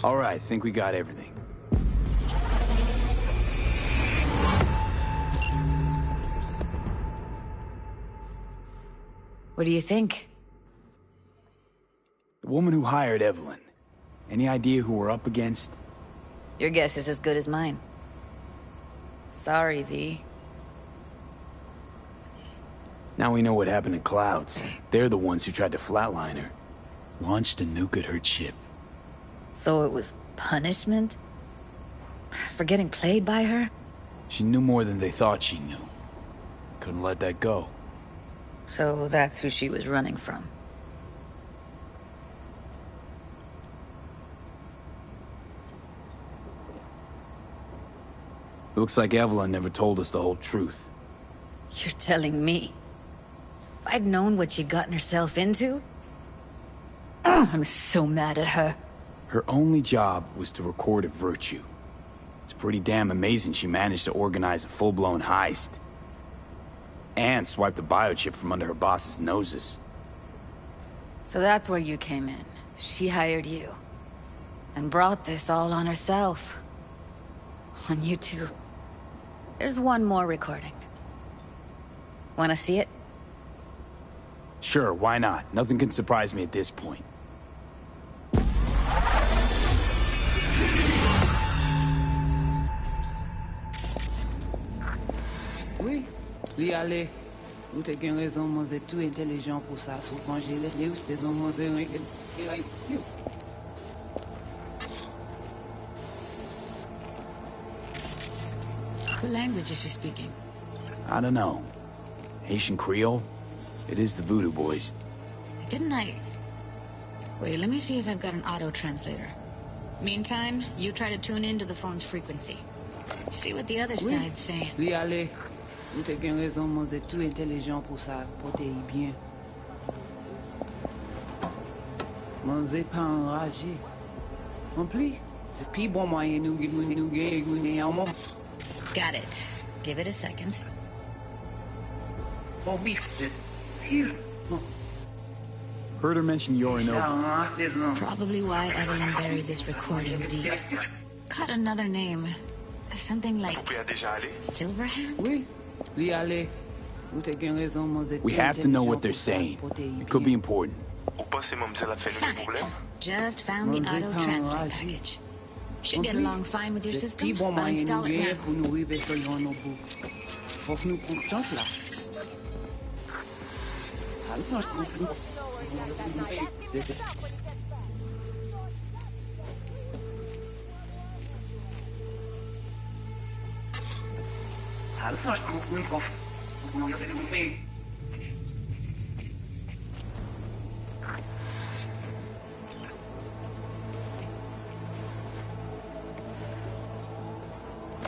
All right, think we got everything. What do you think? The woman who hired Evelyn. Any idea who we're up against? Your guess is as good as mine. Sorry, V. Now we know what happened to Clouds. They're the ones who tried to flatline her. Launched a nuke at her ship. So it was punishment? For getting played by her? She knew more than they thought she knew. Couldn't let that go. So that's who she was running from. Looks like Evelyn never told us the whole truth. You're telling me? If I'd known what she'd gotten herself into? I'm so mad at her. Her only job was to record a Virtue. It's pretty damn amazing she managed to organize a full-blown heist. And swipe the biochip from under her boss's noses. So that's where you came in. She hired you. And brought this all on herself. On you two. There's one more recording. Wanna see it? Sure, why not? Nothing can surprise me at this point. Oui, li ale. Ou te gen raison, moi c'est tout intelligent pour ça. Sauf quand j'ai les yeux, c'est moi c'est rien que... What language is she speaking? I don't know. Haitian Creole? It is the Voodoo Boys. Didn't I... Wait, let me see if I've got an auto-translator. Meantime, you try to tune into the phone's frequency. See what the other side's saying. Li ale. Ou te gen raison, moi c'est tout intelligent pour ça. Pour te y bien. Moi c'est pas enragé. En plus, c'est plus bon moyen nous gagner un moment. Got it. Give it a second. Heard her mention Yorinobu. Probably why Evelyn buried this recording deep. Cut another name. Something like... Silverhand? Oui. Li ale. Ou te gen raison, moi c'est tout We have to know what they're saying. It could be important. Fine. Just found the auto-translate package. Should get along fine with your system. I'll install it now. Pour nous arriver sur nos bouts. Faut que nous prenions chance là.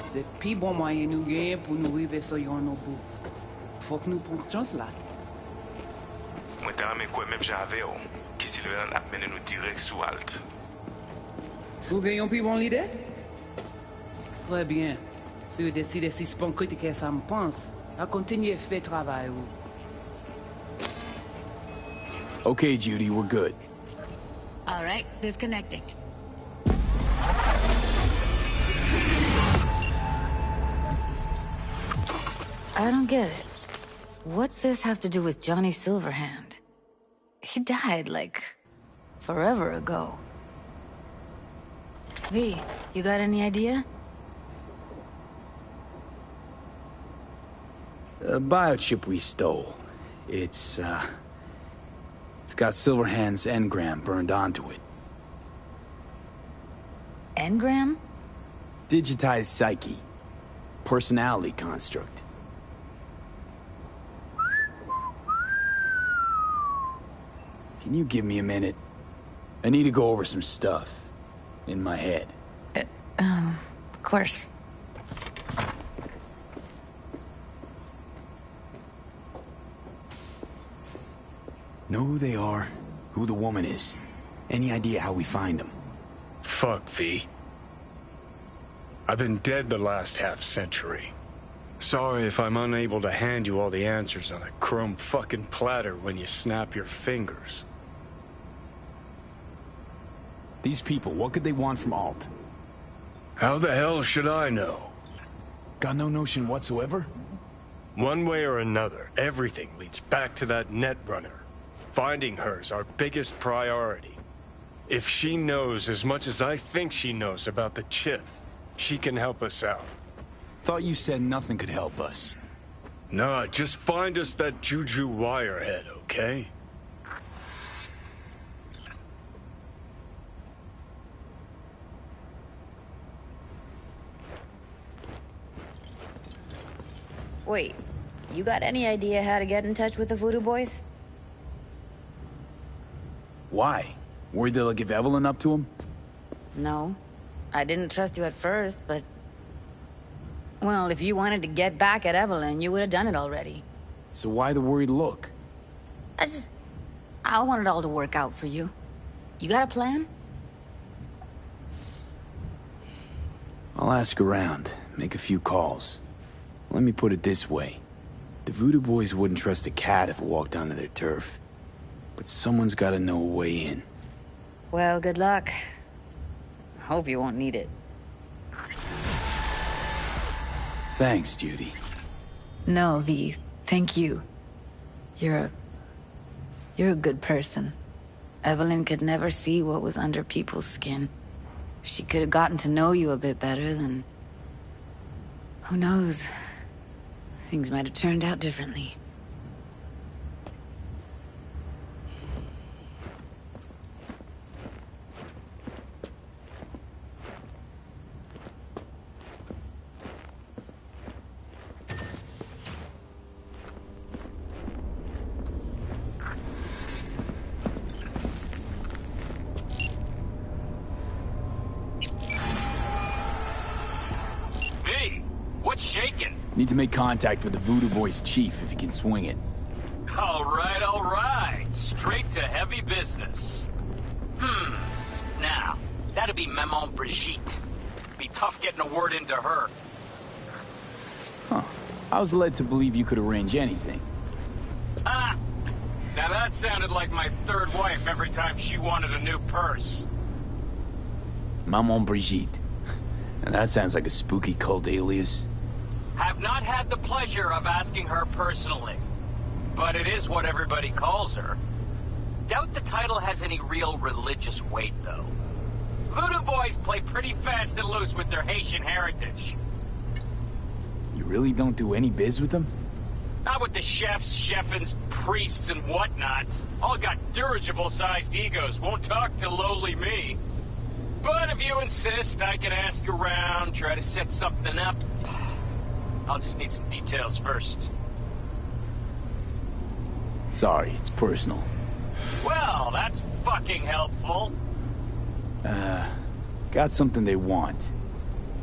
C'est plus bon moyen nous gagner pour nous arriver sur yon nos bout. Faut que nous prenions chance là. Mwen te rame kwe mèm jave yo, ki Silveran ap mene nou direct sou alt. Vous gagnez plus bon l'idée? Très bien. Si vous décidez si c'est pas critique ça me pense, à continuer à faire travail. Okay, Judy, we're good. All right, disconnecting. I don't get it. What's this have to do with Johnny Silverhand? He died, like, forever ago. V, you got any idea? The biochip we stole. It's got Silverhand's engram burned onto it. Engram? Digitized psyche. Personality construct. Can you give me a minute? I need to go over some stuff. In my head. Of course. Know who they are, who the woman is. Any idea how we find them? Fuck, V. I've been dead the last half-century. Sorry if I'm unable to hand you all the answers on a chrome fucking platter when you snap your fingers. These people, what could they want from Alt? How the hell should I know? Got no notion whatsoever? One way or another, everything leads back to that Netrunner. Finding her's our biggest priority. If she knows as much as I think she knows about the chip, she can help us out. Thought you said nothing could help us. Nah, just find us that Juju wirehead, okay? Wait, you got any idea how to get in touch with the Voodoo Boys? Why? Worried they'll give Evelyn up to him? No. I didn't trust you at first, but... Well, if you wanted to get back at Evelyn, you would have done it already. So why the worried look? I want it all to work out for you. You got a plan? I'll ask around, make a few calls. Let me put it this way. The Voodoo Boys wouldn't trust a cat if it walked onto their turf. But someone's gotta know a way in. Well, good luck. Hope you won't need it. Thanks, Judy. No, V. Thank you. You're a good person. Evelyn could never see what was under people's skin. If she could have gotten to know you a bit better, then... Who knows? Things might have turned out differently. What's shaking? Need to make contact with the Voodoo Boys chief if you can swing it. All right. Straight to heavy business. Now, that'd be Maman Brigitte. Be tough getting a word into her. Huh. I was led to believe you could arrange anything. Now that sounded like my third wife every time she wanted a new purse. Maman Brigitte. And that sounds like a spooky cult alias. Have not had the pleasure of asking her personally, but it is what everybody calls her. Doubt the title has any real religious weight, though. Voodoo Boys play pretty fast and loose with their Haitian heritage. You really don't do any biz with them? Not with the chefs, cheffins, priests, and whatnot. All got dirigible-sized egos, won't talk to lowly me. But if you insist, I can ask around, try to set something up. I'll just need some details first. Sorry, it's personal. Well, that's fucking helpful. Got something they want.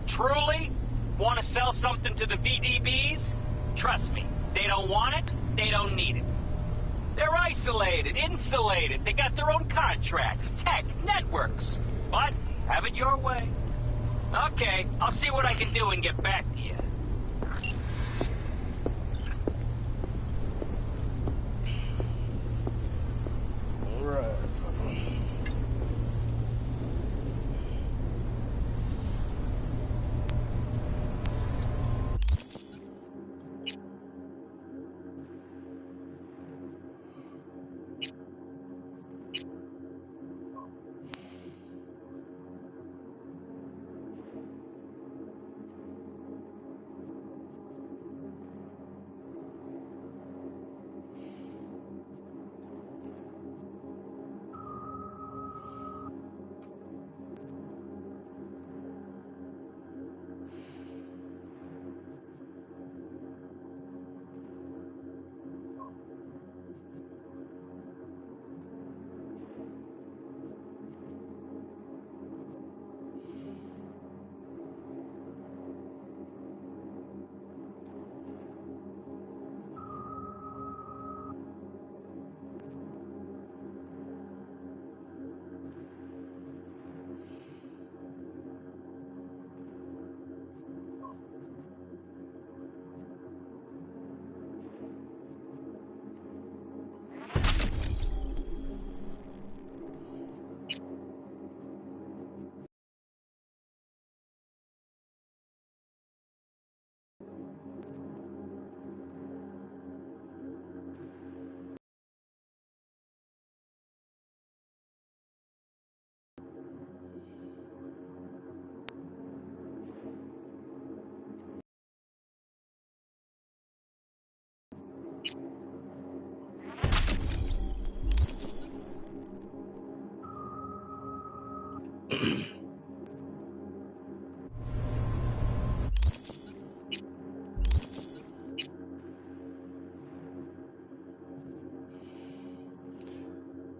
Truly? Want to sell something to the VDBs? Trust me, they don't want it, they don't need it. They're isolated, insulated, they got their own contracts, tech, networks. But, have it your way. Okay, I'll see what I can do and get back to you. Alright.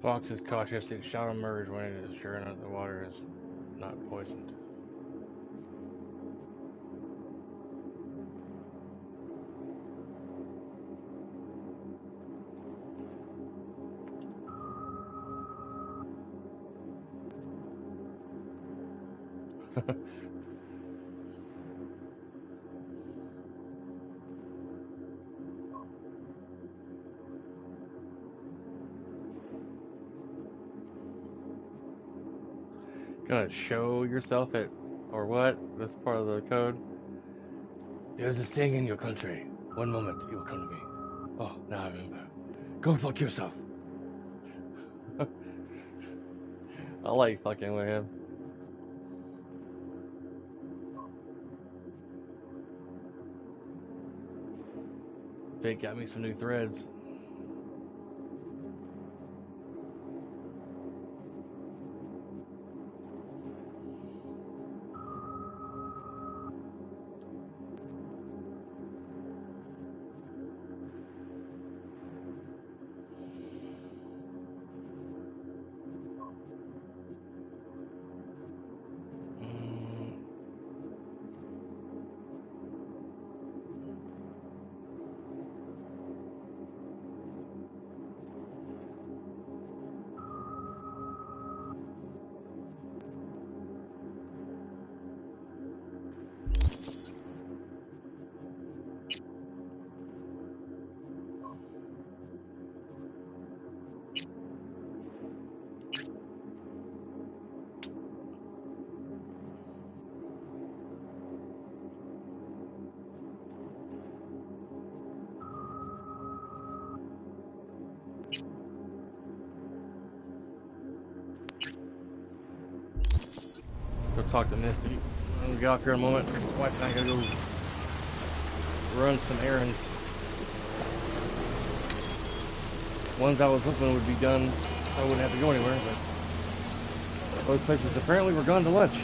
Fox is cautious. It shall emerge when it is sure enough the water is not poisoned. Gonna show yourself it, or what? That's part of the code. There's a thing in your country. One moment, you will come to me. Oh, now I remember. Go fuck yourself. I like fucking with him. They got me some new threads. Go talk to Misty. I'm gonna get off here in a moment. Wife and I gotta go run some errands. Ones I was hoping would be done, I wouldn't have to go anywhere, but those places apparently were gone to lunch.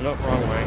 No, wrong way.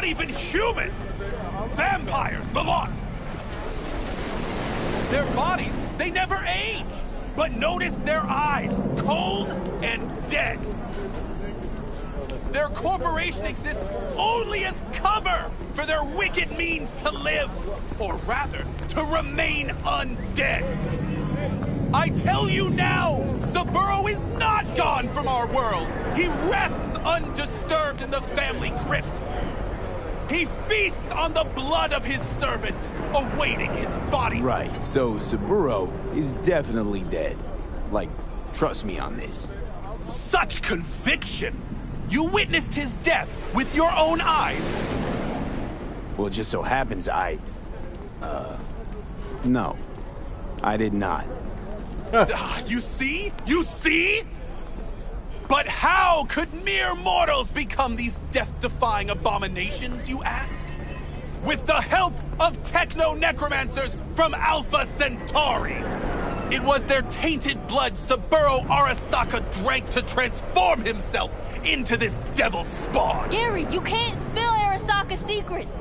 Even human! Vampires, the lot! Their bodies, they never age! But notice their eyes, cold and dead! Their corporation exists only as cover for their wicked means to live, or rather, to remain undead! I tell you now, Saburo is not gone from our world! He rests undisturbed in the family crypt! He feasts on the blood of his servants, awaiting his body. Right, so Saburo is definitely dead. Like, trust me on this. Such conviction! You witnessed his death with your own eyes. Well, it just so happens no. I did not. You see? You see? But how could mere mortals become these death-defying abominations, you ask? With the help of techno-necromancers from Alpha Centauri! It was their tainted blood Saburo Arasaka drank to transform himself into this devil spawn! Gary, you can't spill Arasaka's secrets!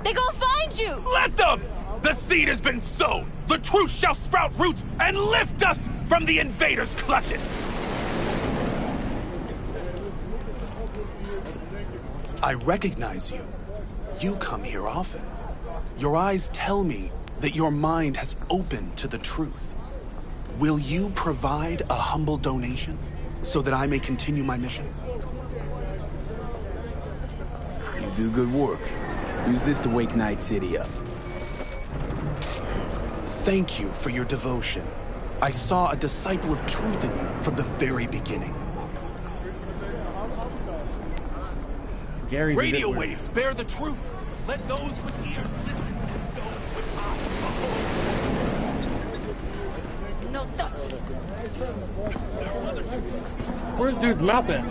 They gon' find you! Let them! The seed has been sown! The truth shall sprout roots and lift us from the invaders' clutches! I recognize you. You come here often. Your eyes tell me that your mind has opened to the truth. Will you provide a humble donation so that I may continue my mission? You do good work. Use this to wake Night City up. Thank you for your devotion. I saw a disciple of truth in you from the very beginning. Gary's Radio waves bear the truth. Let those with ears listen and those with eyes behold. No touching. Where's dude's mouth at?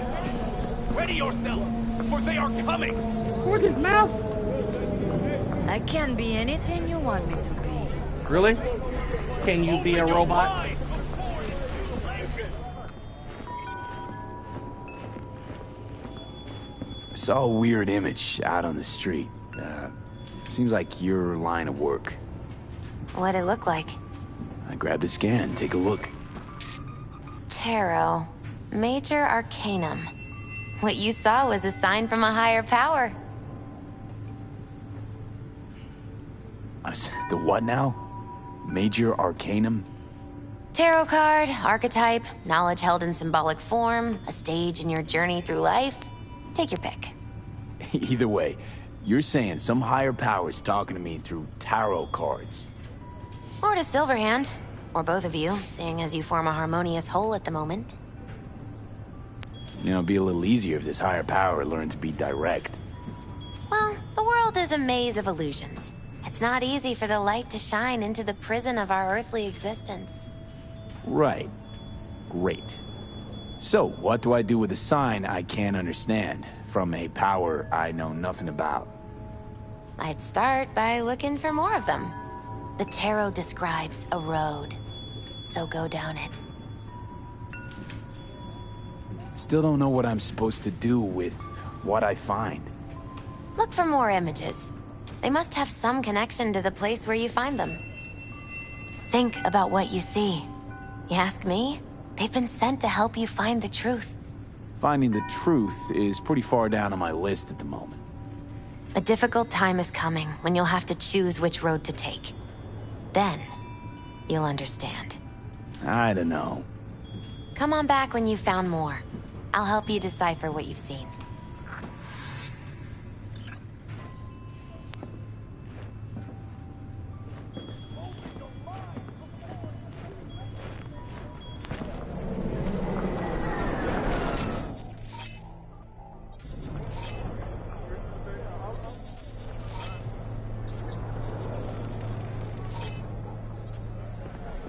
Ready yourself, for they are coming. Where's his mouth? I can be anything you want me to be. Really? Can you be a robot? Saw a weird image out on the street. Seems like your line of work. What'd it look like? I grabbed a scan. Take a look. Tarot. Major Arcanum. What you saw was a sign from a higher power. The what now? Major Arcanum? Tarot card, archetype, knowledge held in symbolic form, a stage in your journey through life. Take your pick. Either way, you're saying some higher power's talking to me through tarot cards. Or to Silverhand. Or both of you, seeing as you form a harmonious whole at the moment. You know, it'd be a little easier if this higher power learned to be direct. Well, the world is a maze of illusions. It's not easy for the light to shine into the prison of our earthly existence. Right. Great. So, what do I do with a sign I can't understand, from a power I know nothing about? I'd start by looking for more of them. The tarot describes a road, so go down it. Still don't know what I'm supposed to do with what I find. Look for more images. They must have some connection to the place where you find them. Think about what you see. You ask me? They've been sent to help you find the truth. Finding the truth is pretty far down on my list at the moment. A difficult time is coming when you'll have to choose which road to take. Then, you'll understand. I don't know. Come on back when you've found more. I'll help you decipher what you've seen.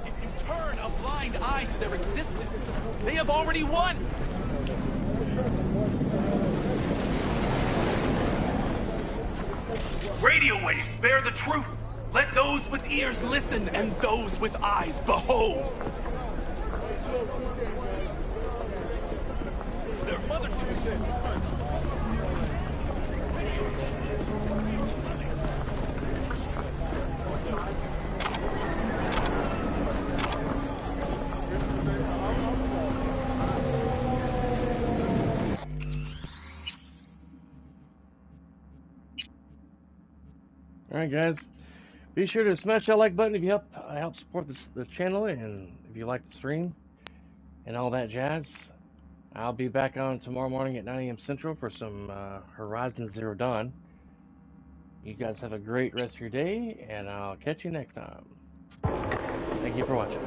If you turn a blind eye to their existence, they have already won! Radio waves bear the truth. Let those with ears listen and those with eyes behold. Their mothership. Alright guys, be sure to smash that like button if you help support the channel, and if you like the stream and all that jazz. I'll be back on tomorrow morning at 9 a.m. Central for some Horizon Zero Dawn. You guys have a great rest of your day, and I'll catch you next time. Thank you for watching.